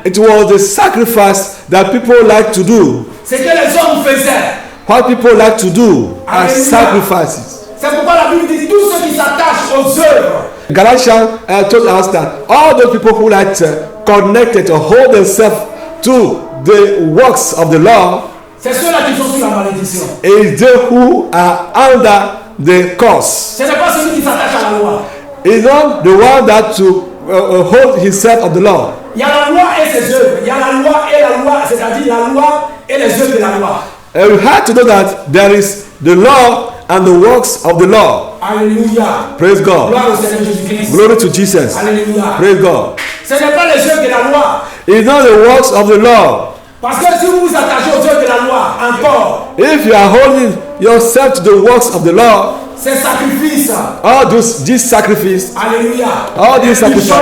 [SPEAKER 1] It was the sacrifice that people like to do.
[SPEAKER 2] C'est que les hommes faisaient.
[SPEAKER 1] What people like to do are sacrifices.
[SPEAKER 2] C'est pourquoi la Bible dit tous ceux qui s'attachent aux œuvres.
[SPEAKER 1] Galatians told us that all those people who like to connect it or hold themselves to the works of the law,
[SPEAKER 2] c'est ceux-là qui sont sous la malédiction.
[SPEAKER 1] Is they who are under the curse.
[SPEAKER 2] Ce n'est pas celui qui s'attache à la loi.
[SPEAKER 1] Is not the one that to hold himself of the law.
[SPEAKER 2] Il y a la loi et ses œuvres. Il y a la loi, c'est-à-dire la loi et les œuvres de la loi.
[SPEAKER 1] And we have to know that there is the law and the works of the law.
[SPEAKER 2] Alléluia.
[SPEAKER 1] Praise God.
[SPEAKER 2] Gloire au Seigneur Jésus-Christ.
[SPEAKER 1] Glory to Jesus.
[SPEAKER 2] Alléluia.
[SPEAKER 1] Praise God.
[SPEAKER 2] Ce n'est pas les œuvres de la loi.
[SPEAKER 1] It's not the works of the law.
[SPEAKER 2] Parce que si vous vous attachez aux œuvres de la loi, encore,
[SPEAKER 1] if you are holding yourself to the works of the law,
[SPEAKER 2] ces sacrifices,
[SPEAKER 1] all these sacrifices,
[SPEAKER 2] alléluia,
[SPEAKER 1] all these sacrifices,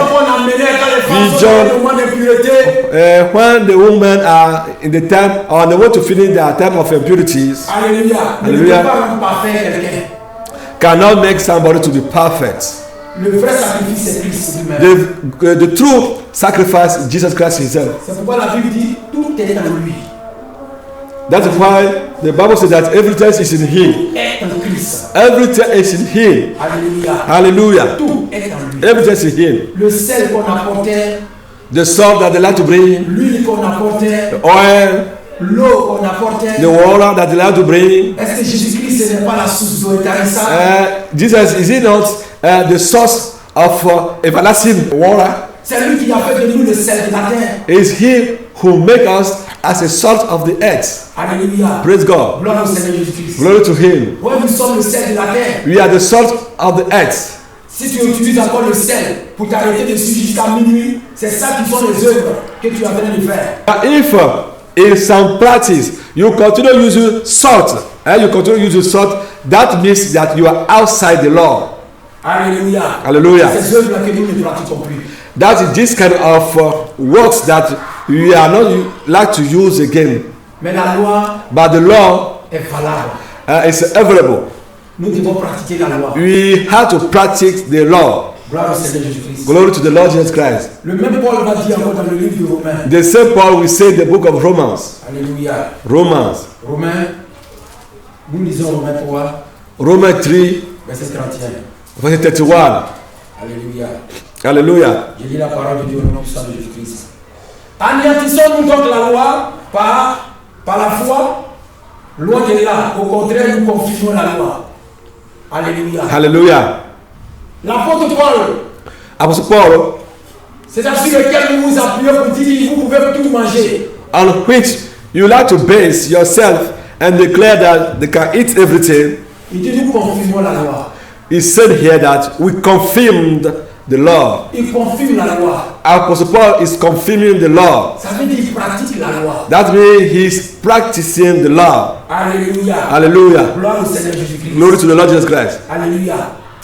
[SPEAKER 1] when the women are in the time or they want to finish their time of impurities,
[SPEAKER 2] alléluia,
[SPEAKER 1] hallelujah, cannot make somebody to be perfect.
[SPEAKER 2] Le vrai sacrifice c'est Christ lui-même.
[SPEAKER 1] The true sacrifice is Jesus Christ himself.
[SPEAKER 2] C'est pourquoi la Bible dit tout est dans lui.
[SPEAKER 1] That's why the Bible says that everything is in him. Everything is in him.
[SPEAKER 2] Alléluia.
[SPEAKER 1] Hallelujah.
[SPEAKER 2] Tout est en lui.
[SPEAKER 1] Everything is in him.
[SPEAKER 2] Le sel qu'on apportait,
[SPEAKER 1] the salt that they like to bring,
[SPEAKER 2] l'huile qu'on apportait,
[SPEAKER 1] the oil,
[SPEAKER 2] l'eau qu'on apportait,
[SPEAKER 1] the water that they like to bring.
[SPEAKER 2] Est-ce que Jésus-Christ ce n'est pas la source d'eau intarissable?
[SPEAKER 1] Jesus, is he not the source of everlasting water?
[SPEAKER 2] C'est lui qui a fait de nous le sel de la terre.
[SPEAKER 1] Is he who make us as a salt of the earth?
[SPEAKER 2] Alléluia.
[SPEAKER 1] Praise God.
[SPEAKER 2] Gloire au Seigneur Jésus-Christ.
[SPEAKER 1] Glory to him.
[SPEAKER 2] Ouais, nous sommes le sel de la terre.
[SPEAKER 1] We are the salt of the earth.
[SPEAKER 2] Si tu utilises encore le sel pour t'arrêter dessus jusqu'à minuit, c'est ça qui sont les œuvres que tu es en train de faire.
[SPEAKER 1] If in some practice you continue using salt and you continue using salt, that means that you are outside the law.
[SPEAKER 2] Alléluia.
[SPEAKER 1] Hallelujah.
[SPEAKER 2] Ces œuvres-là que nous ne pratiquons plus.
[SPEAKER 1] That is this kind of works that we are not like to use again.
[SPEAKER 2] Mais la loi
[SPEAKER 1] But the law
[SPEAKER 2] est valable.
[SPEAKER 1] is available.
[SPEAKER 2] Nous devons pratiquer la loi.
[SPEAKER 1] We have to practice the law.
[SPEAKER 2] Gloire au Seigneur Jésus-Christ.
[SPEAKER 1] Glory to the Lord Jesus Christ.
[SPEAKER 2] Le même Paul va dire encore dans le livre de Romains.
[SPEAKER 1] The same Paul will say in the book of Romans.
[SPEAKER 2] Alléluia.
[SPEAKER 1] Romans.
[SPEAKER 2] Romains, nous lisons Romains 3,
[SPEAKER 1] Romans 3,
[SPEAKER 2] verset 31.
[SPEAKER 1] verse 31.
[SPEAKER 2] Alléluia.
[SPEAKER 1] Hallelujah.
[SPEAKER 2] Je lis la parole de Dieu au nom puissant de Jésus-Christ. Anéantissons-nous donc la loi par la foi? Loin de là. Au contraire, nous confirmons la loi. Alléluia.
[SPEAKER 1] Hallelujah.
[SPEAKER 2] L'apôtre Paul,
[SPEAKER 1] Apostle Paul,
[SPEAKER 2] c'est sur lequel nous nous appuyons pour dire vous pouvez tout manger.
[SPEAKER 1] on which you like to base yourself and declare that they can eat everything.
[SPEAKER 2] Il dit nous confirmons la loi.
[SPEAKER 1] He said here that we confirmed the law.
[SPEAKER 2] Il confirme la loi.
[SPEAKER 1] Apostle Paul is confirming the law.
[SPEAKER 2] Ça veut dire qu'il pratique la loi.
[SPEAKER 1] That means he's practicing the law.
[SPEAKER 2] Alléluia.
[SPEAKER 1] Hallelujah.
[SPEAKER 2] Gloire au Seigneur Jésus-Christ.
[SPEAKER 1] Glory to the Lord Jesus Christ.
[SPEAKER 2] Alléluia.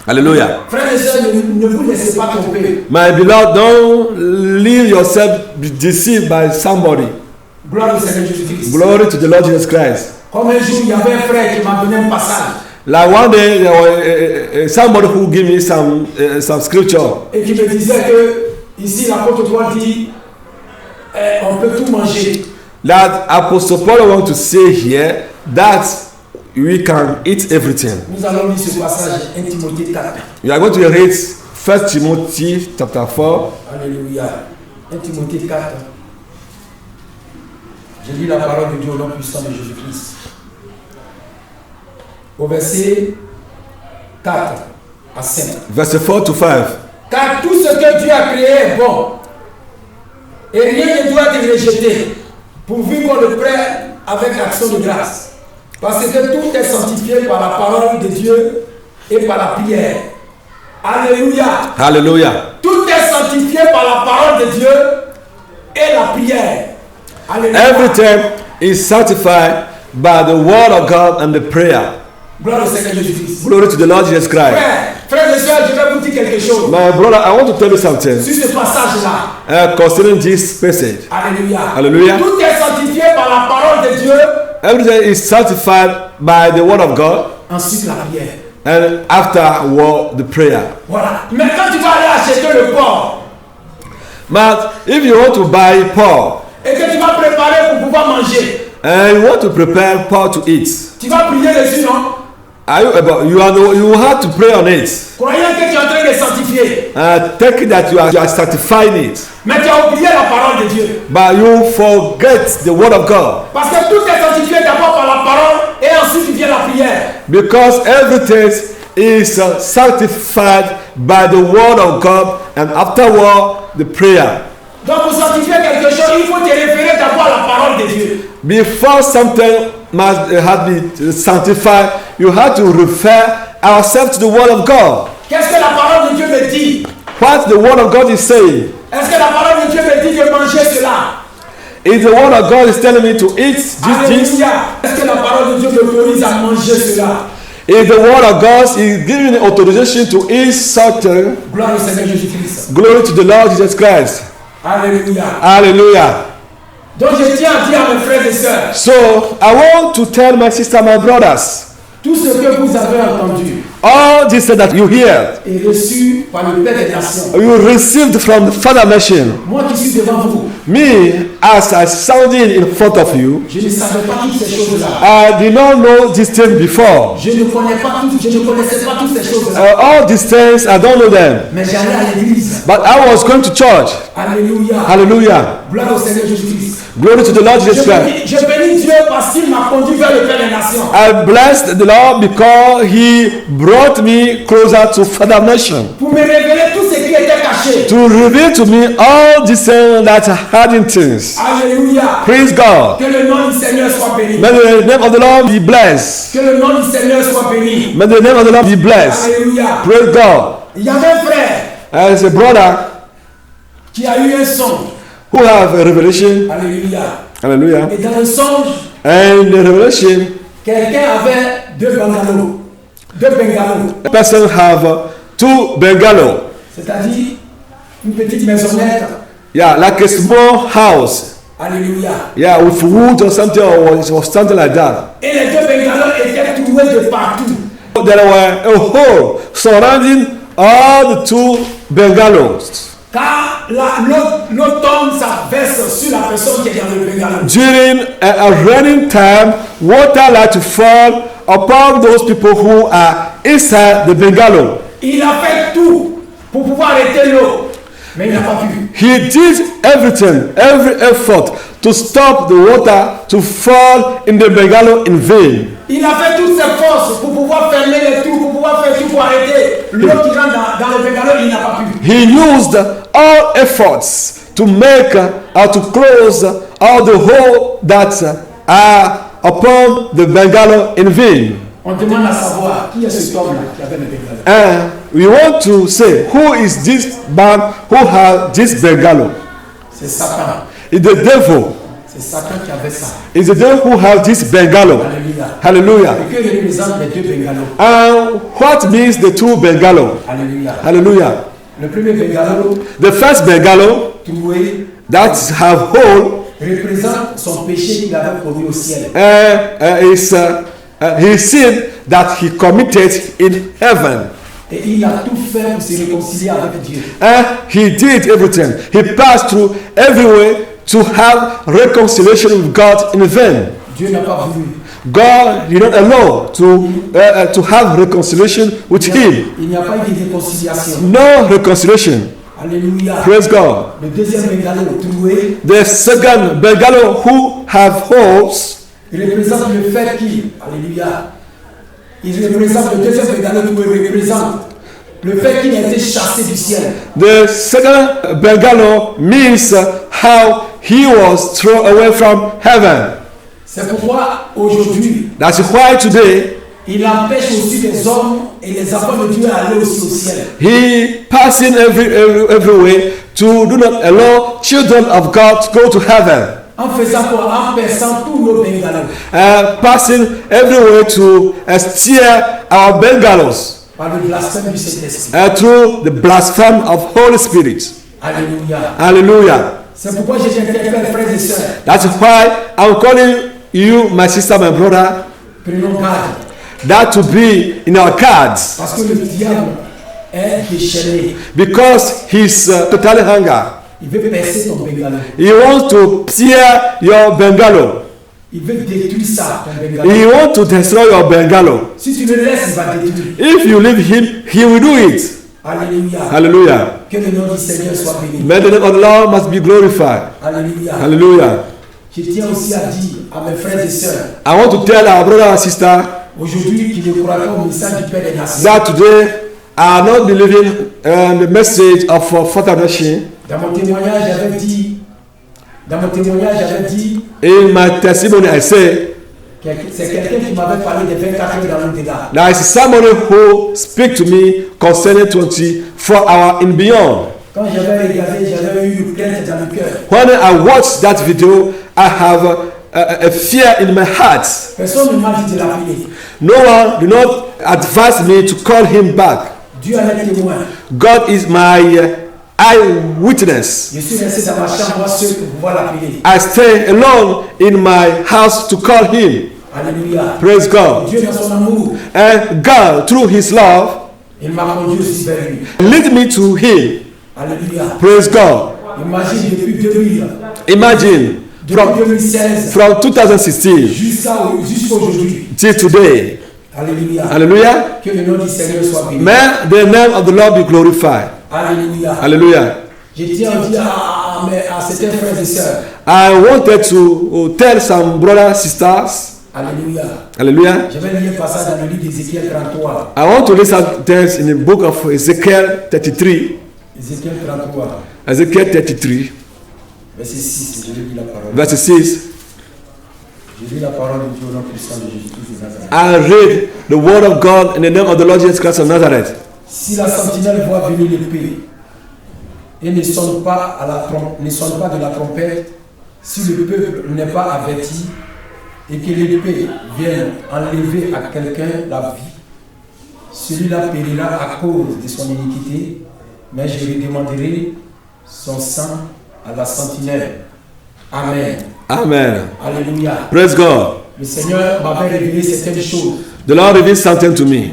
[SPEAKER 1] Hallelujah.
[SPEAKER 2] Frères et sœurs, ne vous laissez pas tromper.
[SPEAKER 1] My beloved, don't leave yourself be deceived by somebody.
[SPEAKER 2] Gloire au Seigneur Jésus-Christ.
[SPEAKER 1] Glory to the Lord Jesus Christ.
[SPEAKER 2] Comme un jour, il y avait un frère qui m'a donné un passage
[SPEAKER 1] Like one day, there was somebody who gave me some scripture.
[SPEAKER 2] et qui me disait que ici l'apôtre Paul dit on peut tout manger.
[SPEAKER 1] That Apostle Paul wants to say here that we can eat everything.
[SPEAKER 2] Nous allons lire ce passage 1 Timothée 4.
[SPEAKER 1] We are going to read 1 Timothy chapter 4.
[SPEAKER 2] Alléluia. 1 Timothée 4. Je lis la parole de Dieu au nom puissant de Jésus-Christ. Au verset 4 à 5.
[SPEAKER 1] Verse 4 to 5.
[SPEAKER 2] Car tout ce que Dieu a créé est bon. Et rien ne doit être rejeté, pourvu qu'on le prenne avec action de grâce. Parce que tout est sanctifié par la parole de Dieu et par la prière. Alléluia.
[SPEAKER 1] Hallelujah.
[SPEAKER 2] Tout est sanctifié par la parole de Dieu et la prière. Alléluia.
[SPEAKER 1] Everything is sanctified by the word of God and the prayer.
[SPEAKER 2] Gloire au Seigneur Jésus-Christ.
[SPEAKER 1] Glory to the Lord Jesus Christ.
[SPEAKER 2] Frères et sœurs, je vais vous dire quelque chose.
[SPEAKER 1] My brother, I want to tell you something
[SPEAKER 2] Sur ce passage-là.
[SPEAKER 1] concerning this passage.
[SPEAKER 2] Alléluia.
[SPEAKER 1] Hallelujah.
[SPEAKER 2] Tout est sanctifié par la parole de Dieu.
[SPEAKER 1] Everything is sanctified by the word of God
[SPEAKER 2] Ensuite la prière.
[SPEAKER 1] and afterward the prayer.
[SPEAKER 2] Voilà. Mais quand tu vas aller acheter le porc
[SPEAKER 1] But if you want to buy pork
[SPEAKER 2] et que tu vas préparer pour pouvoir manger,
[SPEAKER 1] and you want to prepare pork to eat,
[SPEAKER 2] tu vas prier dessus, non?
[SPEAKER 1] you have to pray on it.
[SPEAKER 2] Croyant que tu es en train de sanctifier.
[SPEAKER 1] Thinking that you are sanctifying it,
[SPEAKER 2] Mais tu as oublié la parole de Dieu.
[SPEAKER 1] but you forget the word of God.
[SPEAKER 2] Parce que tout est sanctifié d'abord par la parole et ensuite vient la prière.
[SPEAKER 1] Because everything is sanctified by the word of God and afterward the prayer.
[SPEAKER 2] Donc pour sanctifier quelque chose, il faut te référer d'abord à la parole de Dieu.
[SPEAKER 1] Before something must have been sanctified, you have to refer ourselves to the word of God.
[SPEAKER 2] Qu'est-ce que la parole de Dieu me dit?
[SPEAKER 1] What the word of God is saying.
[SPEAKER 2] Est-ce que la parole de Dieu me dit de manger cela?
[SPEAKER 1] Is the word of God is telling me to eat this?
[SPEAKER 2] Alléluia. Est-ce que la parole de Dieu me autorise à manger cela?
[SPEAKER 1] Is the word of God is giving the authorization to eat something?
[SPEAKER 2] Gloire au Seigneur Jésus-Christ.
[SPEAKER 1] Glory to the Lord Jesus Christ.
[SPEAKER 2] Alléluia.
[SPEAKER 1] Hallelujah.
[SPEAKER 2] Donc je tiens à dire à mes frères et sœurs,
[SPEAKER 1] So I want to tell my sister, my brothers,
[SPEAKER 2] tout ce que vous avez entendu
[SPEAKER 1] all this that you hear,
[SPEAKER 2] est reçu par le Père des Nations.
[SPEAKER 1] you received from the Father Nation.
[SPEAKER 2] Moi qui suis devant vous,
[SPEAKER 1] Me, as I sounded in front of you,
[SPEAKER 2] je ne savais pas toutes ces choses-là.
[SPEAKER 1] I did not know this thing before.
[SPEAKER 2] Je ne connaissais pas toutes ces choses-là.
[SPEAKER 1] All these things, I don't know them.
[SPEAKER 2] Mais j'allais à l'église.
[SPEAKER 1] But I was going to church.
[SPEAKER 2] Alléluia.
[SPEAKER 1] Hallelujah.
[SPEAKER 2] Gloire au Seigneur Jésus-Christ.
[SPEAKER 1] Glory to the Lord Jesus Christ.
[SPEAKER 2] Je bénis Dieu parce qu'il m'a conduit vers le Père des Nations.
[SPEAKER 1] I blessed the Lord because He brought me closer to Father Nation.
[SPEAKER 2] Pour me révéler tout ce qui était caché.
[SPEAKER 1] To reveal to me all the things that are hidden things.
[SPEAKER 2] Alléluia.
[SPEAKER 1] Praise God.
[SPEAKER 2] Que le nom du Seigneur soit béni.
[SPEAKER 1] May the name of the Lord be blessed.
[SPEAKER 2] Que le nom du Seigneur soit béni.
[SPEAKER 1] May the name of the Lord be blessed.
[SPEAKER 2] Alléluia.
[SPEAKER 1] Praise God.
[SPEAKER 2] Il y avait un frère
[SPEAKER 1] As a brother
[SPEAKER 2] qui a eu un songe.
[SPEAKER 1] who have a revelation.
[SPEAKER 2] Alléluia.
[SPEAKER 1] Hallelujah.
[SPEAKER 2] Et dans le songe,
[SPEAKER 1] And the revelation,
[SPEAKER 2] quelqu'un avait deux bungalows. Deux bungalows.
[SPEAKER 1] a person have two bungalow.
[SPEAKER 2] C'est-à-dire une petite maisonnette.
[SPEAKER 1] Yeah, like a small house.
[SPEAKER 2] Alléluia.
[SPEAKER 1] Yeah, with wood or something or something like that.
[SPEAKER 2] Et les deux bungalows étaient troués de partout.
[SPEAKER 1] There were a hole surrounding all the two bungalows.
[SPEAKER 2] Car l'automne s'averse sur la personne qui est dans le bungalow.
[SPEAKER 1] During a raining time, water like to fall upon those people who are inside the bungalow.
[SPEAKER 2] Il a fait tout pour pouvoir arrêter l'eau, mais il n'a pas pu.
[SPEAKER 1] He did everything, every effort to stop the water to fall in the bungalow in vain.
[SPEAKER 2] Il a fait toutes ses forces pour pouvoir fermer les trous, pour pouvoir faire tout pour arrêter l'eau qui rentre dans le bungalow, il n'a pas pu.
[SPEAKER 1] He used all efforts to make or to close all the hole that are upon the bungalow in vain.
[SPEAKER 2] On demande à savoir qui est cet homme-là qui avait le bungalow.
[SPEAKER 1] And we want to say, who is this man who has this bungalow?
[SPEAKER 2] C'est Satan.
[SPEAKER 1] It's the devil.
[SPEAKER 2] C'est Satan qui avait ça.
[SPEAKER 1] It's the devil who has this bungalow.
[SPEAKER 2] Alléluia.
[SPEAKER 1] Hallelujah.
[SPEAKER 2] Et que représente les deux bungalows?
[SPEAKER 1] And what means the two bungalow?
[SPEAKER 2] Alléluia.
[SPEAKER 1] Hallelujah.
[SPEAKER 2] Le premier bungalow,
[SPEAKER 1] The first bungalow
[SPEAKER 2] troué,
[SPEAKER 1] that have hole
[SPEAKER 2] représente son péché qu'il avait commis au ciel.
[SPEAKER 1] is his sin that he committed in heaven.
[SPEAKER 2] Et il a tout fait pour se réconcilier avec Dieu.
[SPEAKER 1] And he did everything. He passed through every way to have reconciliation with God in vain.
[SPEAKER 2] Dieu n'a pas voulu.
[SPEAKER 1] God did not allow to have reconciliation with him.
[SPEAKER 2] Il n'y a pas eu de réconciliation.
[SPEAKER 1] No reconciliation.
[SPEAKER 2] Alléluia.
[SPEAKER 1] Praise God.
[SPEAKER 2] Le deuxième bungalow troué
[SPEAKER 1] The second bungalow who have holes
[SPEAKER 2] représente le fait qu'il, alléluia, il représente le deuxième bungalow troué représente le fait qu'il a été chassé du ciel.
[SPEAKER 1] The second bungalow means how he was thrown away from heaven.
[SPEAKER 2] C'est pourquoi aujourd'hui,
[SPEAKER 1] That's why today
[SPEAKER 2] il empêche aussi les hommes et les enfants de Dieu à aller aussi au ciel.
[SPEAKER 1] he passing every way to do not allow children of God to go to heaven.
[SPEAKER 2] En faisant quoi? En perçant tous nos bungalows.
[SPEAKER 1] Passing every way to steer our bungalows
[SPEAKER 2] Par le blasphème du Saint-Esprit.
[SPEAKER 1] through the blasphemy of Holy Spirit.
[SPEAKER 2] Alléluia.
[SPEAKER 1] Hallelujah.
[SPEAKER 2] C'est pourquoi je t'interpelle, frères et sœurs.
[SPEAKER 1] That's why I'm calling you, my sister, my brother,
[SPEAKER 2] Prenons garde.
[SPEAKER 1] that to be in our cards
[SPEAKER 2] Parce que le diable est déchaîné.
[SPEAKER 1] because he's totally hunger.
[SPEAKER 2] Il veut percer ton bungalow.
[SPEAKER 1] He wants to tear your bungalow.
[SPEAKER 2] Il veut détruire ça, ton bungalow.
[SPEAKER 1] He wants to destroy your bungalow.
[SPEAKER 2] Si tu le laisses, il va détruire.
[SPEAKER 1] If you leave him, he will do it.
[SPEAKER 2] Alléluia.
[SPEAKER 1] Hallelujah.
[SPEAKER 2] Que le nom du Seigneur soit béni.
[SPEAKER 1] May the name of the Lord must be glorified.
[SPEAKER 2] Alléluia.
[SPEAKER 1] Hallelujah.
[SPEAKER 2] Je tiens aussi à dire à mes frères et sœurs,
[SPEAKER 1] I want to tell our brother and sister
[SPEAKER 2] aujourd'hui, qui ne croient pas au message du Père des Nations.
[SPEAKER 1] that today I are not believing the message of Father Nation.
[SPEAKER 2] Dans mon témoignage, j'avais dit,
[SPEAKER 1] In my testimony, I say
[SPEAKER 2] c'est quelqu'un qui m'avait parlé des 24 heures dans l'au-delà.
[SPEAKER 1] there is somebody who speak to me concerning 24 hours and beyond.
[SPEAKER 2] Quand j'avais regardé, j'avais eu une crainte dans le cœur.
[SPEAKER 1] When I watched that video, I have a fear in my heart.
[SPEAKER 2] Personne ne m'a dit de l'appeler.
[SPEAKER 1] No one did not advise me to call him back.
[SPEAKER 2] Dieu en est témoin.
[SPEAKER 1] God is my eyewitness.
[SPEAKER 2] Je suis resté dans ma chambre seul pour pouvoir l'appeler.
[SPEAKER 1] I stay alone in my house to call him.
[SPEAKER 2] Alléluia.
[SPEAKER 1] Praise God.
[SPEAKER 2] Dieu dans son amour,
[SPEAKER 1] And God, through his love,
[SPEAKER 2] il m'a conduit aussi vers lui.
[SPEAKER 1] lead me to him.
[SPEAKER 2] Alléluia.
[SPEAKER 1] Praise God.
[SPEAKER 2] Imagine depuis 2000,
[SPEAKER 1] Imagine
[SPEAKER 2] depuis 2016
[SPEAKER 1] from 2016
[SPEAKER 2] jusqu'aujourd'hui.
[SPEAKER 1] till today.
[SPEAKER 2] Alléluia.
[SPEAKER 1] Hallelujah.
[SPEAKER 2] Que le nom du Seigneur soit béni.
[SPEAKER 1] May the name of the Lord be glorified.
[SPEAKER 2] Alléluia.
[SPEAKER 1] Hallelujah.
[SPEAKER 2] Je tiens à dire à certains frères et sœurs.
[SPEAKER 1] I wanted to tell some brothers, sisters.
[SPEAKER 2] Alléluia.
[SPEAKER 1] Hallelujah.
[SPEAKER 2] Je vais lire un passage dans le livre d'Ézéchiel 33.
[SPEAKER 1] I want to read some text in the book of Ezekiel 33.
[SPEAKER 2] Ézéchiel 33,
[SPEAKER 1] Ezekiel 33,
[SPEAKER 2] verset 6. Je lis la parole.
[SPEAKER 1] verse 6.
[SPEAKER 2] Je lis la parole de Dieu au nom puissant de Jésus-Christ de Nazareth.
[SPEAKER 1] I read the word of God in the name of the Lord Jesus Christ of Nazareth.
[SPEAKER 2] Si la sentinelle voit venir l'épée et ne sonne pas de la trompette, si le peuple n'est pas averti et que l'épée vienne enlever à quelqu'un la vie, celui-là périra à cause de son iniquité, mais je lui demanderai son sang à la sentinelle. Amen.
[SPEAKER 1] Amen.
[SPEAKER 2] Alléluia.
[SPEAKER 1] Praise God.
[SPEAKER 2] Le Seigneur m'avait révélé certaines choses
[SPEAKER 1] The Lord revealed something to me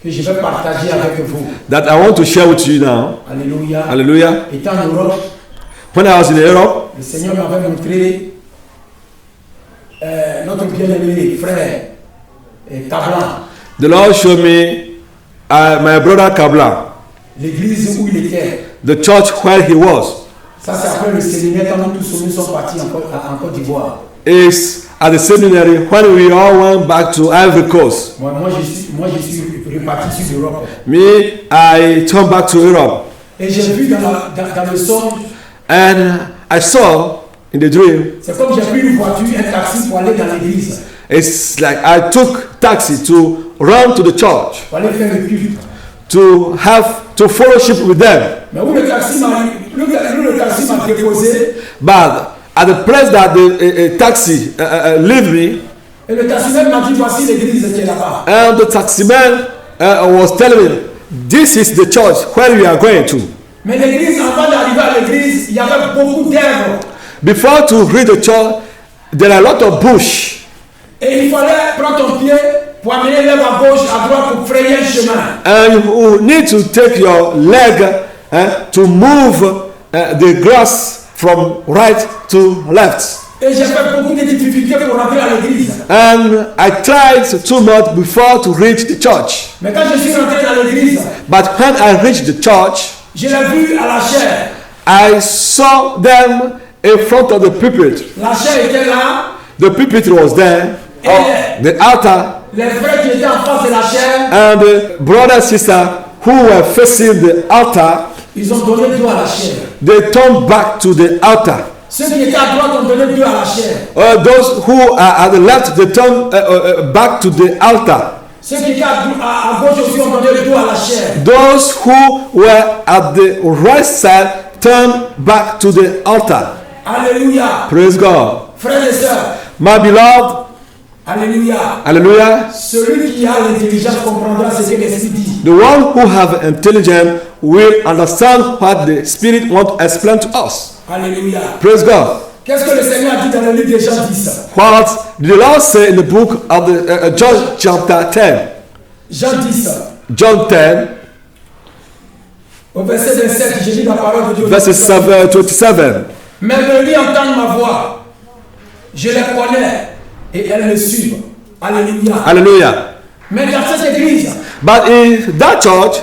[SPEAKER 2] que je vais partager avec vous.
[SPEAKER 1] that I want to share with you now.
[SPEAKER 2] Alléluia.
[SPEAKER 1] Hallelujah.
[SPEAKER 2] Étant en Europe,
[SPEAKER 1] When I was in Europe,
[SPEAKER 2] le Seigneur m'avait montré notre bien-aimé frère Tablan,
[SPEAKER 1] the Lord showed me my brother Kabla,
[SPEAKER 2] l'église où il était.
[SPEAKER 1] the church where he was.
[SPEAKER 2] Ça, c'est après le séminaire quand nous tous nous sommes partis en Côte d'Ivoire.
[SPEAKER 1] Is at the seminary when we all went back to Ivory Coast.
[SPEAKER 2] Moi, je suis reparti sur l'Europe.
[SPEAKER 1] Me, I turned back to Europe.
[SPEAKER 2] Et j'ai vu dans le songe,
[SPEAKER 1] And I saw in the dream,
[SPEAKER 2] c'est comme j'ai pris une voiture, un taxi pour aller dans l'église,
[SPEAKER 1] it's like I took taxi to run to the church
[SPEAKER 2] pour aller faire le culte.
[SPEAKER 1] to fellowship with them.
[SPEAKER 2] Mais où le taxi m'a déposé,
[SPEAKER 1] But at the place that the taxi leave me,
[SPEAKER 2] et le taximan m'a dit voici l'église qui est là-bas.
[SPEAKER 1] and the taxi man was telling me, this is the church where we are going to.
[SPEAKER 2] Mais l'église, avant d'arriver à l'église, il y avait beaucoup d'herbes.
[SPEAKER 1] Before to reach the church, there are a lot of bush.
[SPEAKER 2] Et il fallait prendre ton pied pour amener l'herbe à gauche, à droite pour frayer un chemin.
[SPEAKER 1] And you need to take your leg to move the grass from right to left.
[SPEAKER 2] Et j'ai fait beaucoup de difficultés pour rentrer à l'église.
[SPEAKER 1] And I tried too much before to reach the church.
[SPEAKER 2] Mais quand je suis rentré dans l'église,
[SPEAKER 1] But when I reached the church,
[SPEAKER 2] je l'ai vu à la chair.
[SPEAKER 1] I saw them in front of the pulpit.
[SPEAKER 2] La chair était là.
[SPEAKER 1] The pulpit was there, the altar,
[SPEAKER 2] Les frères qui étaient en face de la chair,
[SPEAKER 1] and the brother and sister who were facing the altar,
[SPEAKER 2] ils ont donné dos à la chair.
[SPEAKER 1] they turned back to the altar.
[SPEAKER 2] Ceux qui étaient à droite ont donné dos à la chair.
[SPEAKER 1] Those who are at the left, they turned back to the altar.
[SPEAKER 2] Ceux qui étaient à gauche aussi ont donné dos à la chair.
[SPEAKER 1] Those who were at the right side turned back to the altar.
[SPEAKER 2] Alléluia.
[SPEAKER 1] Praise God.
[SPEAKER 2] Frères et sœurs,
[SPEAKER 1] My beloved,
[SPEAKER 2] alléluia.
[SPEAKER 1] hallelujah.
[SPEAKER 2] Celui qui a l'intelligence comprendra ce que l'Esprit dit.
[SPEAKER 1] The one who have intelligence will understand what the Spirit wants to explain to us.
[SPEAKER 2] Alléluia.
[SPEAKER 1] Praise God.
[SPEAKER 2] Qu'est-ce que le Seigneur a dit dans le livre de Jean 10?
[SPEAKER 1] What did the Lord say in the book of the John chapter 10?
[SPEAKER 2] Jean 10,
[SPEAKER 1] John 10,
[SPEAKER 2] au verset 27, j'ai dit la parole de Dieu.
[SPEAKER 1] verses 27.
[SPEAKER 2] Mais venez entendre ma voix. Je les connais et elles me suivent. Alléluia.
[SPEAKER 1] Hallelujah.
[SPEAKER 2] Mais dans cette église,
[SPEAKER 1] But in that church,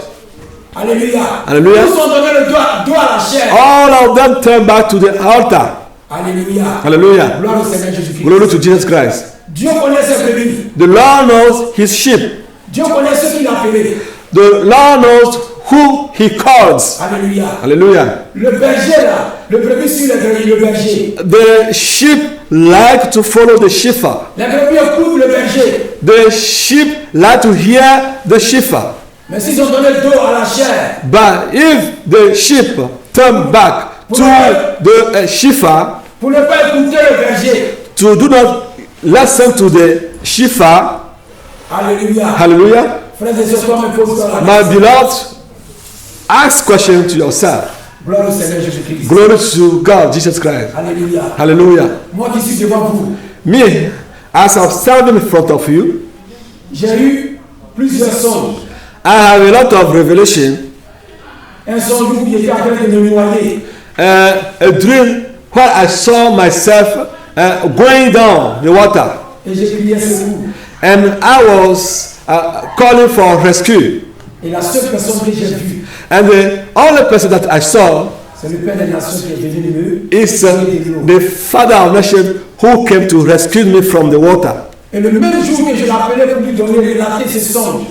[SPEAKER 2] alléluia,
[SPEAKER 1] Alléluia.
[SPEAKER 2] tous ont donné le doigt à la chair.
[SPEAKER 1] all of them turned back to the altar.
[SPEAKER 2] Alléluia.
[SPEAKER 1] Hallelujah.
[SPEAKER 2] Gloire au Seigneur Jésus-Christ.
[SPEAKER 1] Glory to Jesus Christ.
[SPEAKER 2] Dieu connaît ses brebis.
[SPEAKER 1] The Lord knows his sheep.
[SPEAKER 2] Dieu connaît ceux qu'il a appelés.
[SPEAKER 1] The Lord knows who he calls.
[SPEAKER 2] Alléluia.
[SPEAKER 1] Hallelujah.
[SPEAKER 2] Le berger là, le brebis suit le berger.
[SPEAKER 1] The sheep like to follow the shepherd.
[SPEAKER 2] Les brebis écoutent le berger.
[SPEAKER 1] The sheep like to hear the shepherd.
[SPEAKER 2] Mais s'ils ont donné le dos à la chair,
[SPEAKER 1] But if the sheep turn back to the shepherd,
[SPEAKER 2] pour ne pas écouter le berger,
[SPEAKER 1] to do not listen to the shepherd,
[SPEAKER 2] alléluia.
[SPEAKER 1] hallelujah,
[SPEAKER 2] Frères et sœurs, toi me pose la
[SPEAKER 1] my beloved, ask question to yourself.
[SPEAKER 2] Gloire au Seigneur Jésus-Christ.
[SPEAKER 1] Glory to God, Jesus Christ.
[SPEAKER 2] Alléluia.
[SPEAKER 1] Hallelujah.
[SPEAKER 2] Moi qui suis devant vous,
[SPEAKER 1] Me, as I'm standing in front of you,
[SPEAKER 2] j'ai eu plusieurs songes.
[SPEAKER 1] I have a lot of revelation,
[SPEAKER 2] Un songe où j'étais en train de me noyer.
[SPEAKER 1] a dream where I saw myself going down the water,
[SPEAKER 2] Et j'ai crié secours.
[SPEAKER 1] and I was calling for rescue.
[SPEAKER 2] Et la seule personne que j'ai vue,
[SPEAKER 1] And the only person that I saw
[SPEAKER 2] c'est le Père des Nations qui est venu me
[SPEAKER 1] is
[SPEAKER 2] sauver de l'eau.
[SPEAKER 1] the Father of Nations who came to rescue me from the water.
[SPEAKER 2] Et le même jour que je l'appelais pour lui donner, relater ses songes,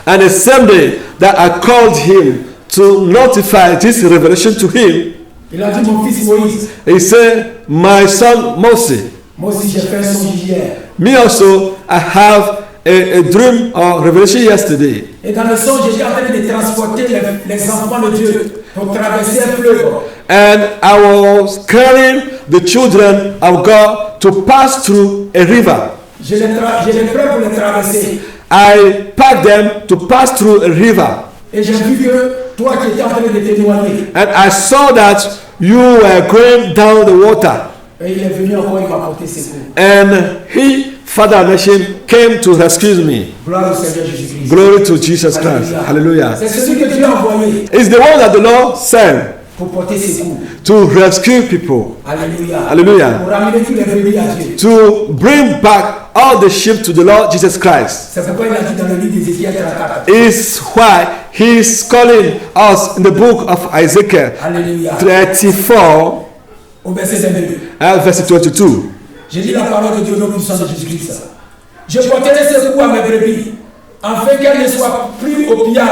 [SPEAKER 1] And the same day that I called him to notify this revelation to him,
[SPEAKER 2] il a dit mon fils Moïse,
[SPEAKER 1] he said, my son Moses,
[SPEAKER 2] moi aussi j'ai fait un songe hier.
[SPEAKER 1] me also, I have a dream or revelation yesterday.
[SPEAKER 2] Et dans le songe, j'étais en train de transporter les enfants de Dieu pour traverser un fleuve.
[SPEAKER 1] And I was carrying the children of God to pass through a river.
[SPEAKER 2] Je les prends pour les traverser.
[SPEAKER 1] I packed them to pass through a river.
[SPEAKER 2] Et j'ai vu que toi qui étais en train de t'éloigner.
[SPEAKER 1] And I saw that you were going down the water.
[SPEAKER 2] Et il est venu encore, il m'a porté secours.
[SPEAKER 1] And he, Father Nation, came to rescue me.
[SPEAKER 2] Gloire au Seigneur Jésus-Christ.
[SPEAKER 1] Glory to Jesus Christ. Hallelujah.
[SPEAKER 2] C'est celui que Dieu a envoyé
[SPEAKER 1] It's the one that the Lord sent
[SPEAKER 2] pour porter secours.
[SPEAKER 1] to rescue people.
[SPEAKER 2] Alléluia.
[SPEAKER 1] Hallelujah.
[SPEAKER 2] Pour ramener tous les brebis à Dieu.
[SPEAKER 1] To bring back all the sheep to the Lord Jesus Christ.
[SPEAKER 2] C'est pourquoi il a dit dans le livre d'Ézéchiel 34.
[SPEAKER 1] Is why he's calling us in the book of Ezekiel
[SPEAKER 2] Alléluia.
[SPEAKER 1] 34
[SPEAKER 2] Au verset 22.
[SPEAKER 1] verse 22.
[SPEAKER 2] J'ai dit la parole de Dieu au nom puissant de Jésus-Christ. Je porterai secours à mes brebis, afin qu'elles ne soient plus au pillage.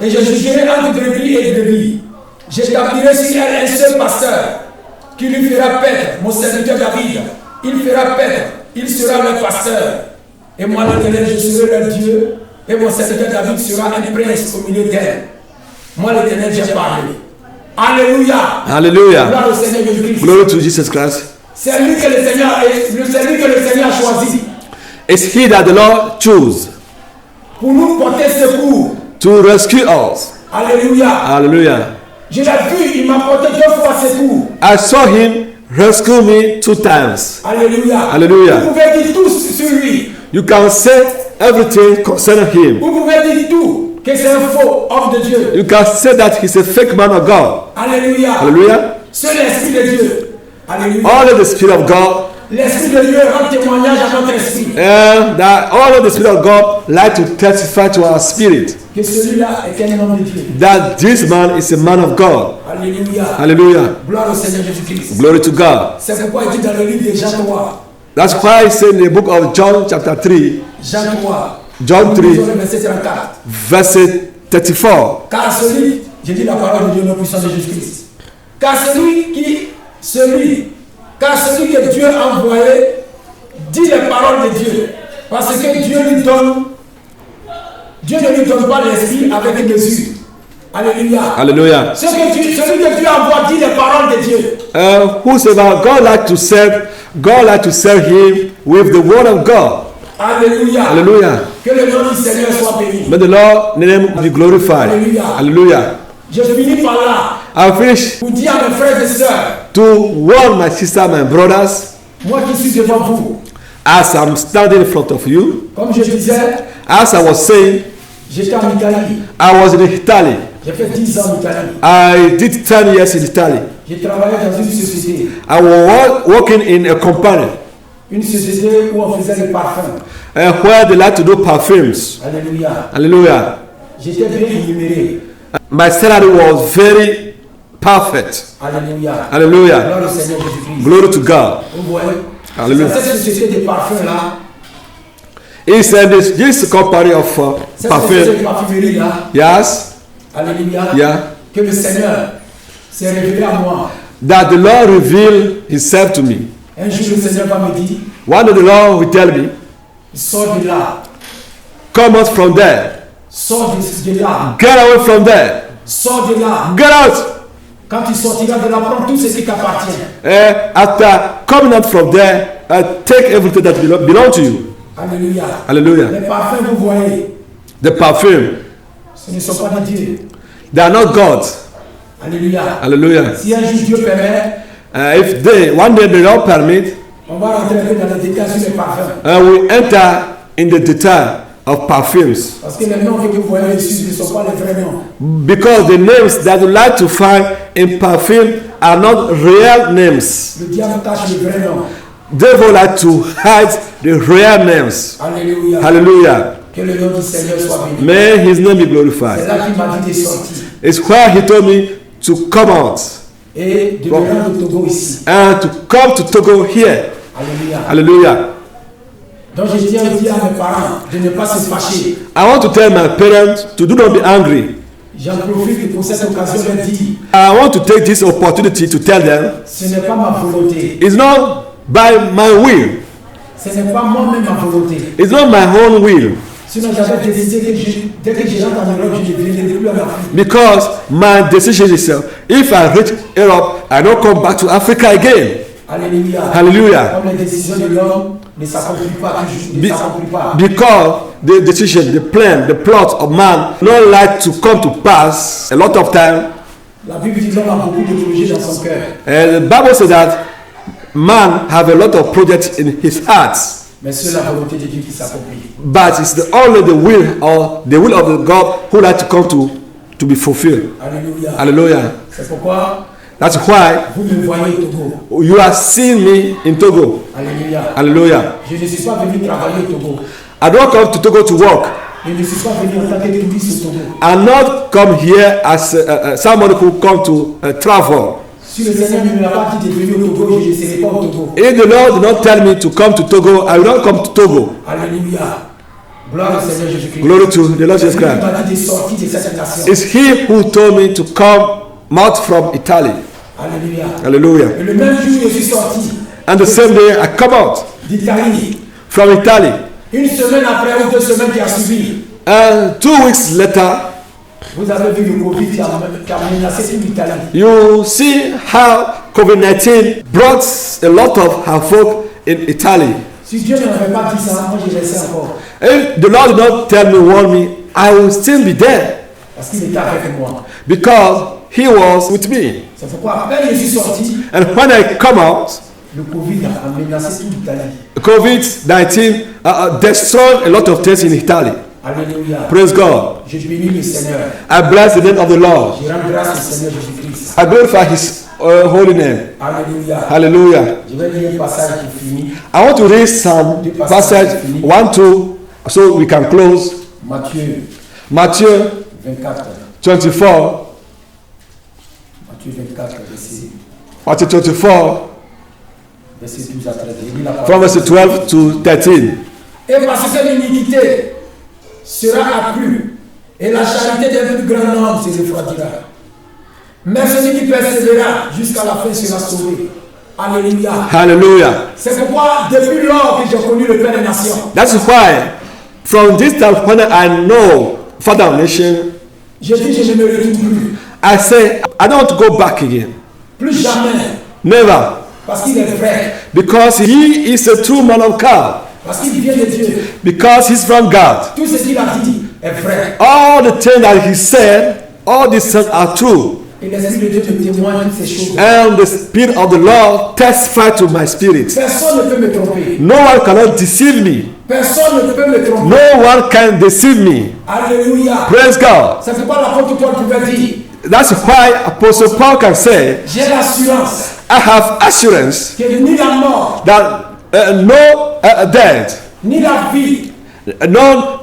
[SPEAKER 2] Et je jugerai entre brebis et brebis. J'établirai sur elle un seul pasteur, qui lui fera paître, mon serviteur David. Il fera paître, il sera leur pasteur. Et moi, l'Éternel, je serai leur Dieu. Et mon serviteur David sera un prince au milieu d'elle. Moi, l'Éternel, j'ai parlé. Alléluia.
[SPEAKER 1] Hallelujah.
[SPEAKER 2] Gloire au Seigneur Jésus-Christ.
[SPEAKER 1] Glory to Jesus Christ.
[SPEAKER 2] C'est lui que le Seigneur a choisi
[SPEAKER 1] It's he that the Lord chose
[SPEAKER 2] pour nous porter secours.
[SPEAKER 1] to rescue us.
[SPEAKER 2] Alléluia.
[SPEAKER 1] Hallelujah.
[SPEAKER 2] Je l'ai vu, il m'a porté 2 fois secours.
[SPEAKER 1] I saw him rescue me 2 times.
[SPEAKER 2] Alléluia.
[SPEAKER 1] Hallelujah.
[SPEAKER 2] Vous pouvez dire tout sur lui.
[SPEAKER 1] You can say everything concerning him.
[SPEAKER 2] Vous pouvez dire tout, que c'est un faux homme de Dieu.
[SPEAKER 1] You can say that he's a fake man of God.
[SPEAKER 2] Alléluia.
[SPEAKER 1] Hallelujah.
[SPEAKER 2] C'est l'Esprit de Dieu. Alléluia.
[SPEAKER 1] Only the Spirit of God,
[SPEAKER 2] L'Esprit de Dieu rend témoignage à notre esprit
[SPEAKER 1] and that all of the Spirit of God like to testify to our spirit
[SPEAKER 2] que celui-là est un homme de Dieu.
[SPEAKER 1] that this man is a man of God.
[SPEAKER 2] Alléluia.
[SPEAKER 1] Hallelujah.
[SPEAKER 2] Gloire au Seigneur Jésus-Christ.
[SPEAKER 1] Glory to God.
[SPEAKER 2] C'est pourquoi il dit dans le livre de Jean 3.
[SPEAKER 1] That's why I say in the book of John chapter 3,
[SPEAKER 2] Jean 3.
[SPEAKER 1] John 3,
[SPEAKER 2] Verset 34.
[SPEAKER 1] verse 34.
[SPEAKER 2] Car celui, j'ai dit la parole de Dieu, le puissant de Jésus-Christ. Car celui que Dieu a envoyé dit les paroles de Dieu. Parce que Dieu ne lui donne pas l'esprit avec une mesure. Alléluia.
[SPEAKER 1] Hallelujah.
[SPEAKER 2] Celui que Dieu envoie dit les paroles de Dieu.
[SPEAKER 1] Whosoever God like to serve him with the word of God.
[SPEAKER 2] Alléluia.
[SPEAKER 1] Hallelujah.
[SPEAKER 2] Que le nom du Seigneur soit béni.
[SPEAKER 1] May the Lord's name be glorified.
[SPEAKER 2] Hallelujah.
[SPEAKER 1] Hallelujah.
[SPEAKER 2] Je finis par là.
[SPEAKER 1] I finish
[SPEAKER 2] Pour dire à mes frères et sœurs,
[SPEAKER 1] to warn my sister, my brothers,
[SPEAKER 2] moi qui suis devant vous,
[SPEAKER 1] as I'm standing in front of you,
[SPEAKER 2] comme je disais,
[SPEAKER 1] as I was saying,
[SPEAKER 2] j'étais en Italie.
[SPEAKER 1] I was in Italy.
[SPEAKER 2] J'ai fait 10 ans en Italie.
[SPEAKER 1] I did 10 years in Italy.
[SPEAKER 2] J'ai travaillé dans une société.
[SPEAKER 1] I was working in a company
[SPEAKER 2] Une société où on faisait des parfums.
[SPEAKER 1] where they like to do perfumes.
[SPEAKER 2] Alléluia.
[SPEAKER 1] Hallelujah.
[SPEAKER 2] J'étais bien rémunéré.
[SPEAKER 1] My salary was very perfect.
[SPEAKER 2] Alléluia.
[SPEAKER 1] Hallelujah.
[SPEAKER 2] Gloire au Seigneur Jésus-Christ.
[SPEAKER 1] Glory to God.
[SPEAKER 2] Vous voyez?
[SPEAKER 1] Hallelujah.
[SPEAKER 2] Cette société de parfums-là,
[SPEAKER 1] It's this company of
[SPEAKER 2] cette société
[SPEAKER 1] perfume.
[SPEAKER 2] de parfumerie-là,
[SPEAKER 1] Yes.
[SPEAKER 2] alléluia,
[SPEAKER 1] Yeah.
[SPEAKER 2] que le Seigneur s'est révélé à moi.
[SPEAKER 1] That the Lord revealed himself to me.
[SPEAKER 2] Un jour, le Seigneur va me dire,
[SPEAKER 1] One day the Lord will tell me,
[SPEAKER 2] sors de là,
[SPEAKER 1] come out from there.
[SPEAKER 2] sors de là,
[SPEAKER 1] Get away from there.
[SPEAKER 2] sors de là.
[SPEAKER 1] Get out.
[SPEAKER 2] Quand tu sortiras de là, prends tout ce qui t'appartient.
[SPEAKER 1] After coming out from there, take everything that belong to you.
[SPEAKER 2] Alléluia.
[SPEAKER 1] Hallelujah.
[SPEAKER 2] Les parfums, vous voyez,
[SPEAKER 1] The perfume,
[SPEAKER 2] ce ne sont pas des dieux.
[SPEAKER 1] they are not God.
[SPEAKER 2] Alléluia.
[SPEAKER 1] Hallelujah.
[SPEAKER 2] Si un jour Dieu permet,
[SPEAKER 1] If one day they don't permit,
[SPEAKER 2] on va rentrer un peu dans les détails sur les parfums.
[SPEAKER 1] we enter in the detail of perfumes.
[SPEAKER 2] Parce que les noms que vous voyez ici ne sont pas les vrais noms.
[SPEAKER 1] Because the names that you like to find in perfume are not real names.
[SPEAKER 2] Le diable cache les vrais noms.
[SPEAKER 1] Devil like to hide the real names.
[SPEAKER 2] Alléluia.
[SPEAKER 1] Hallelujah.
[SPEAKER 2] Que le nom du Seigneur soit béni.
[SPEAKER 1] May his name be
[SPEAKER 2] C'est
[SPEAKER 1] glorified.
[SPEAKER 2] là qu'il m'a dit de sortir.
[SPEAKER 1] It's where he told me to come out
[SPEAKER 2] Et de venir au Togo ici.
[SPEAKER 1] and to come to Togo here.
[SPEAKER 2] Alléluia.
[SPEAKER 1] Hallelujah.
[SPEAKER 2] Donc je tiens à dire à mes parents de ne pas se fâcher.
[SPEAKER 1] I want to tell my parents to do not be angry.
[SPEAKER 2] J'en profite pour cette occasion de dire,
[SPEAKER 1] I want to take this opportunity to tell them
[SPEAKER 2] ce n'est pas ma volonté.
[SPEAKER 1] it's not by my will.
[SPEAKER 2] Ce n'est pas moi-même ma volonté.
[SPEAKER 1] It's not my own will.
[SPEAKER 2] Sinon, j'avais décidé que dès que je rentre en Europe, je ne viendrai plus en Afrique.
[SPEAKER 1] Because my decision is if I reach Europe, I don't come back to Africa again.
[SPEAKER 2] Alléluia.
[SPEAKER 1] Hallelujah.
[SPEAKER 2] Comme les décisions de l'homme ne s'accomplissent pas toujours.
[SPEAKER 1] Because the decision, the plan, the plot of man not like to come to pass a lot of time.
[SPEAKER 2] La Bible dit l'homme a beaucoup de projets dans son cœur.
[SPEAKER 1] And the Bible says that man have a lot of projects in his heart.
[SPEAKER 2] Mais c'est la volonté de Dieu qui s'accomplit.
[SPEAKER 1] But it's only the will of the God who like to come to be fulfilled.
[SPEAKER 2] Alléluia.
[SPEAKER 1] Hallelujah.
[SPEAKER 2] C'est pourquoi
[SPEAKER 1] That's why
[SPEAKER 2] vous me voyez au Togo.
[SPEAKER 1] you are seeing me in Togo.
[SPEAKER 2] Alléluia.
[SPEAKER 1] Hallelujah.
[SPEAKER 2] Je ne suis pas venu travailler au Togo.
[SPEAKER 1] I don't come to Togo to work.
[SPEAKER 2] Je ne suis pas venu en tant que touriste au Togo.
[SPEAKER 1] I not come here as somebody who come to travel.
[SPEAKER 2] Si le Seigneur ne m'a pas dit de venir au Togo, je ne serai pas au Togo.
[SPEAKER 1] If the Lord did not tell me to come to Togo, I will not come to Togo.
[SPEAKER 2] Alléluia. Gloire au Seigneur Jésus-Christ.
[SPEAKER 1] Glory to the Lord Jesus
[SPEAKER 2] Il m'a
[SPEAKER 1] Christ.
[SPEAKER 2] dit de sortir de cette nation.
[SPEAKER 1] It's He who told me to come out from Italy.
[SPEAKER 2] Alléluia.
[SPEAKER 1] Hallelujah.
[SPEAKER 2] Et le même jour, je suis sorti
[SPEAKER 1] And the same day I come out
[SPEAKER 2] d'Italie.
[SPEAKER 1] from Italy.
[SPEAKER 2] Une semaine après ou 2 semaines qui a suivi,
[SPEAKER 1] And 2 weeks later,
[SPEAKER 2] vous avez vu le Covid qui a menacé toute l'Italie.
[SPEAKER 1] you see how COVID-19 brought a lot of havoc in Italy.
[SPEAKER 2] Si Dieu ne m'avait pas dit ça, moi je laissais encore.
[SPEAKER 1] If the Lord did not tell me, warn me, I will still be there
[SPEAKER 2] Parce qu'il était avec moi.
[SPEAKER 1] because He was with me.
[SPEAKER 2] C'est pourquoi, quand je suis sorti,
[SPEAKER 1] And when I come out,
[SPEAKER 2] le Covid a menacé toute l'Italie.
[SPEAKER 1] COVID-19 destroyed a lot of things in Italy.
[SPEAKER 2] Alléluia.
[SPEAKER 1] Praise God.
[SPEAKER 2] Je bénis le Seigneur.
[SPEAKER 1] I bless the name of the Lord.
[SPEAKER 2] Je rends grâce au Seigneur Jésus-Christ.
[SPEAKER 1] I glorify His holy name.
[SPEAKER 2] Alléluia.
[SPEAKER 1] Hallelujah.
[SPEAKER 2] Je vais lire un passage qui finit.
[SPEAKER 1] I want to read some passage 1, 2, so we can close.
[SPEAKER 2] Matthieu
[SPEAKER 1] Matthew
[SPEAKER 2] 24.
[SPEAKER 1] 24.
[SPEAKER 2] Matthieu 24, verset
[SPEAKER 1] Matthew 24,
[SPEAKER 2] 12 à 13. Il dit la parole.
[SPEAKER 1] from verse 12 to 13.
[SPEAKER 2] Et parce que l'iniquité sera accrue, et la charité d'un plus grand nombre se refroidira. Mais celui qui persévérera jusqu'à la fin sera sauvé. Alléluia.
[SPEAKER 1] Hallelujah.
[SPEAKER 2] C'est pourquoi, depuis lors que j'ai connu le Père des Nations,
[SPEAKER 1] That's why, from this time when I know Father of Nation,
[SPEAKER 2] j'ai dit je ne me retourne plus.
[SPEAKER 1] I say, I don't want to go back again.
[SPEAKER 2] Plus jamais.
[SPEAKER 1] Never.
[SPEAKER 2] Parce qu'il est vrai.
[SPEAKER 1] Because He is a true man of God.
[SPEAKER 2] Parce qu'il vient de Dieu.
[SPEAKER 1] Because He's from God.
[SPEAKER 2] Tout ce qu'il a dit est vrai.
[SPEAKER 1] All the things that He said, all these things are true.
[SPEAKER 2] Et l'Esprit de Dieu me témoigne toutes ces choses.
[SPEAKER 1] And the Spirit of the Lord testify to my spirit.
[SPEAKER 2] Personne ne peut me tromper.
[SPEAKER 1] No one cannot deceive me.
[SPEAKER 2] Personne ne peut me tromper.
[SPEAKER 1] No one can deceive me.
[SPEAKER 2] Alléluia.
[SPEAKER 1] Praise God.
[SPEAKER 2] C'est pourquoi l'apôtre Paul pouvait dire,
[SPEAKER 1] That's why Apostle Paul can say,
[SPEAKER 2] j'ai l'assurance
[SPEAKER 1] I have assurance
[SPEAKER 2] que ni la mort,
[SPEAKER 1] that no death,
[SPEAKER 2] ni la vie,
[SPEAKER 1] no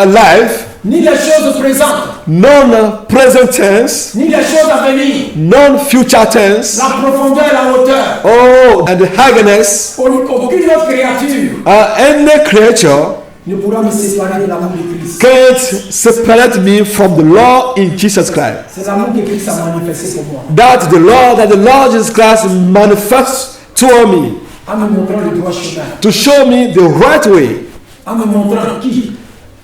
[SPEAKER 1] life,
[SPEAKER 2] ni les choses présentes,
[SPEAKER 1] none present tense,
[SPEAKER 2] ni les choses à venir,
[SPEAKER 1] none future tense,
[SPEAKER 2] la profondeur et la hauteur,
[SPEAKER 1] oh, and the highness,
[SPEAKER 2] aucune autre créature
[SPEAKER 1] any creature
[SPEAKER 2] ne pourra me séparer de l'amour de Christ.
[SPEAKER 1] can't separate me from the Lord in Jesus Christ.
[SPEAKER 2] C'est l'amour que Christ a manifesté pour moi.
[SPEAKER 1] That the Lord Jesus Christ manifests toward me
[SPEAKER 2] En me montrant le droit chemin.
[SPEAKER 1] to show me the right way,
[SPEAKER 2] En me montrant qui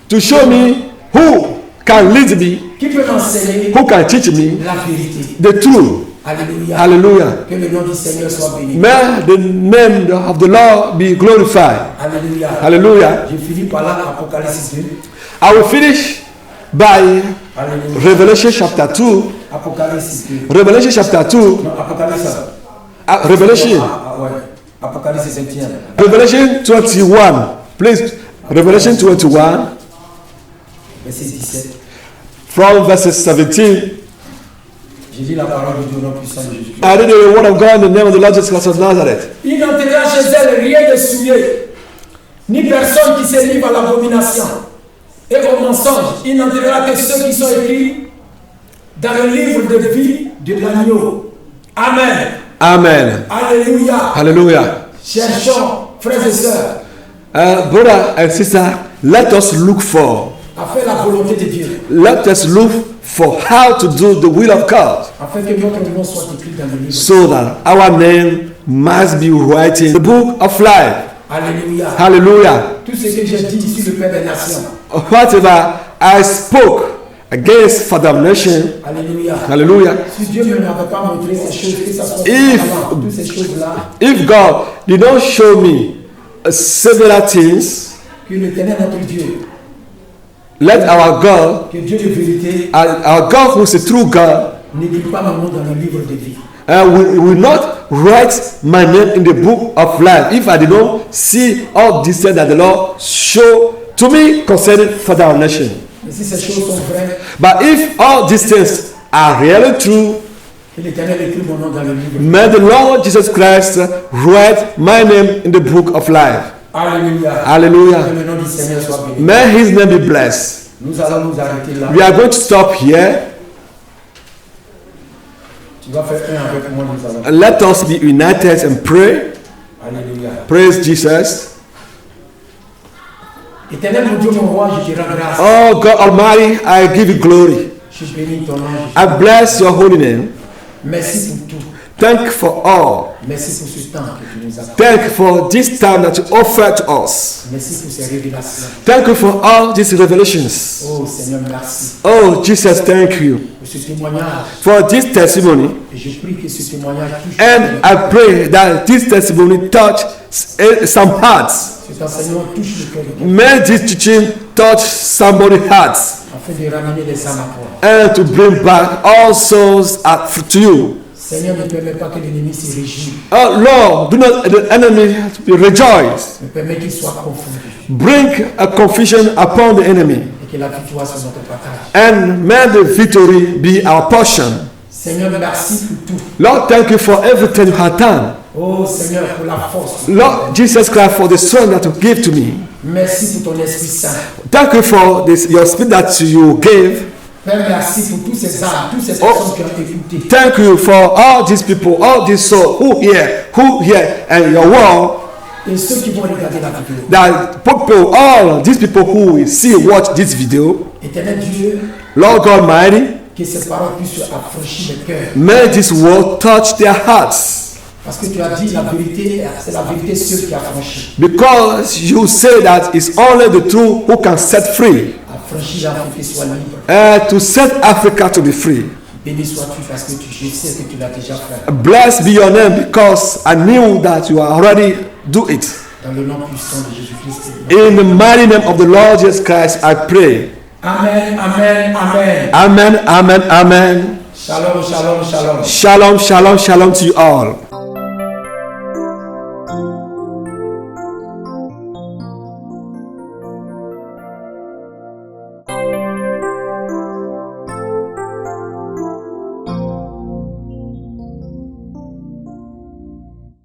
[SPEAKER 1] to show me who can lead me,
[SPEAKER 2] peut m'enseigner
[SPEAKER 1] who can teach me
[SPEAKER 2] la vérité.
[SPEAKER 1] the truth.
[SPEAKER 2] Alléluia.
[SPEAKER 1] Hallelujah.
[SPEAKER 2] Que le nom du Seigneur soit béni.
[SPEAKER 1] May the name of the Lord be glorified.
[SPEAKER 2] Alléluia.
[SPEAKER 1] Hallelujah.
[SPEAKER 2] Je finis par là, Apocalypse 2.
[SPEAKER 1] I will finish by
[SPEAKER 2] Alléluia.
[SPEAKER 1] Revelation chapter 2.
[SPEAKER 2] Apocalypse 2.
[SPEAKER 1] Revelation chapter 2.
[SPEAKER 2] Non, Apocalypse.
[SPEAKER 1] Revelation.
[SPEAKER 2] Ouais. Apocalypse 21.
[SPEAKER 1] Revelation 21. Please. Revelation 21.
[SPEAKER 2] Verset 17.
[SPEAKER 1] From verses 17.
[SPEAKER 2] J'ai dit la parole de Dieu au nom puissant de Jésus.
[SPEAKER 1] I read the word of God in the name of the Lord Jesus Christ of Nazareth.
[SPEAKER 2] Il n'entrera chez elle rien de souillé, ni personne qui se livre à l'abomination et au mensonge. Il n'entrera que ceux qui sont écrits dans le livre de vie de l'agneau. Amen.
[SPEAKER 1] Amen.
[SPEAKER 2] Alléluia.
[SPEAKER 1] Hallelujah.
[SPEAKER 2] Cherchons, frères et sœurs,
[SPEAKER 1] Brother and sister, let us look for.
[SPEAKER 2] à faire la volonté de Dieu,
[SPEAKER 1] Let us look for how to do the will of God,
[SPEAKER 2] afin que notre nom soit écrit dans le livre.
[SPEAKER 1] so that our name must be written in the book of life.
[SPEAKER 2] Alléluia.
[SPEAKER 1] Hallelujah.
[SPEAKER 2] Tout ce que j'ai dit ici, le Père des Nations.
[SPEAKER 1] Whatever I spoke against Father of Nation,
[SPEAKER 2] Alléluia.
[SPEAKER 1] hallelujah.
[SPEAKER 2] Si Dieu ne m'avait pas montré ces choses, que ça soit
[SPEAKER 1] If-
[SPEAKER 2] avant, toutes ces choses-là,
[SPEAKER 1] If God did not show me several things,
[SPEAKER 2] que l'Éternel notre Dieu,
[SPEAKER 1] let our God,
[SPEAKER 2] que Dieu de vérité,
[SPEAKER 1] our God who is a true God,
[SPEAKER 2] n'écrit pas mon nom dans le livre de vie.
[SPEAKER 1] will not write my name in the book of life if I did not see all these things that the Lord show to me concerning Father of Nation.
[SPEAKER 2] Mais si ces choses sont vraies,
[SPEAKER 1] But if all these things are really true,
[SPEAKER 2] que l'Éternel écrit mon nom dans le livre.
[SPEAKER 1] may the Lord Jesus Christ write my name in the book of life.
[SPEAKER 2] Alléluia. Que
[SPEAKER 1] Hallelujah.
[SPEAKER 2] le nom du Seigneur soit béni.
[SPEAKER 1] May His name be blessed.
[SPEAKER 2] Nous allons nous arrêter là.
[SPEAKER 1] We are going to stop here.
[SPEAKER 2] Tu vas faire un avec moi, nous allons.
[SPEAKER 1] And let us be united and pray.
[SPEAKER 2] Alléluia.
[SPEAKER 1] Praise Jesus.
[SPEAKER 2] Éternel mon Dieu, mon roi, je te rends grâce.
[SPEAKER 1] Oh God Almighty, I give you glory.
[SPEAKER 2] Je bénis ton nom.
[SPEAKER 1] I bless your holy name.
[SPEAKER 2] Merci pour tout.
[SPEAKER 1] Thank you for all.
[SPEAKER 2] Merci pour ce temps que tu nous as.
[SPEAKER 1] Thank you for this time that you offer to us.
[SPEAKER 2] Merci pour ces révélations.
[SPEAKER 1] Thank you for all these revelations.
[SPEAKER 2] Oh Seigneur, merci
[SPEAKER 1] Oh Jesus, thank you
[SPEAKER 2] pour ce témoignage.
[SPEAKER 1] for this testimony.
[SPEAKER 2] Et je prie que ce témoignage touche.
[SPEAKER 1] And I pray that this testimony touch some hearts.
[SPEAKER 2] Cet enseignement touche le cœur de quelqu'un
[SPEAKER 1] May this teaching touch somebody's hearts
[SPEAKER 2] afin de ramener les âmes à toi.
[SPEAKER 1] and to bring back all souls to you.
[SPEAKER 2] Seigneur, ne permets pas que l'ennemi se réjouisse.
[SPEAKER 1] Oh Lord, do not the enemy rejoice.
[SPEAKER 2] Ne permets qu'il soit confondu.
[SPEAKER 1] Bring a confusion upon the enemy,
[SPEAKER 2] Et que la victoire soit notre partage.
[SPEAKER 1] and may the victory be our portion.
[SPEAKER 2] Seigneur, merci pour tout.
[SPEAKER 1] Lord, thank you for everything you have done.
[SPEAKER 2] Oh Seigneur, pour la force.
[SPEAKER 1] Lord Jesus Christ, for the strength that you give to me.
[SPEAKER 2] Merci pour ton Esprit Saint.
[SPEAKER 1] Thank you for this, your spirit that you gave.
[SPEAKER 2] Père, merci pour tous ces âmes, toutes ces
[SPEAKER 1] Oh.
[SPEAKER 2] personnes qui ont écouté.
[SPEAKER 1] Thank you for all these people, all these souls who hear, and your word.
[SPEAKER 2] Et ceux qui vont regarder la vidéo.
[SPEAKER 1] That people, all these people who will see, watch this video.
[SPEAKER 2] Éternel Dieu,
[SPEAKER 1] Lord God Almighty,
[SPEAKER 2] que ces paroles puissent affranchir les cœurs.
[SPEAKER 1] may this word touch their hearts.
[SPEAKER 2] Parce que tu as dit la vérité, c'est la vérité seule qui affranchit.
[SPEAKER 1] Because you say that it's only the truth who can set free.
[SPEAKER 2] Affranchis l'Afrique soit libre.
[SPEAKER 1] To set Africa to be free.
[SPEAKER 2] Béni sois-tu parce que je sais que tu l'as déjà fait.
[SPEAKER 1] Blessed be your name because I knew that you already do it.
[SPEAKER 2] Dans le nom puissant de Jésus-Christ.
[SPEAKER 1] In the mighty name of the Lord Jesus Christ, I pray.
[SPEAKER 2] Amen, amen, amen.
[SPEAKER 1] Amen, amen, amen.
[SPEAKER 2] Shalom, shalom, shalom.
[SPEAKER 1] Shalom, shalom, shalom to you all.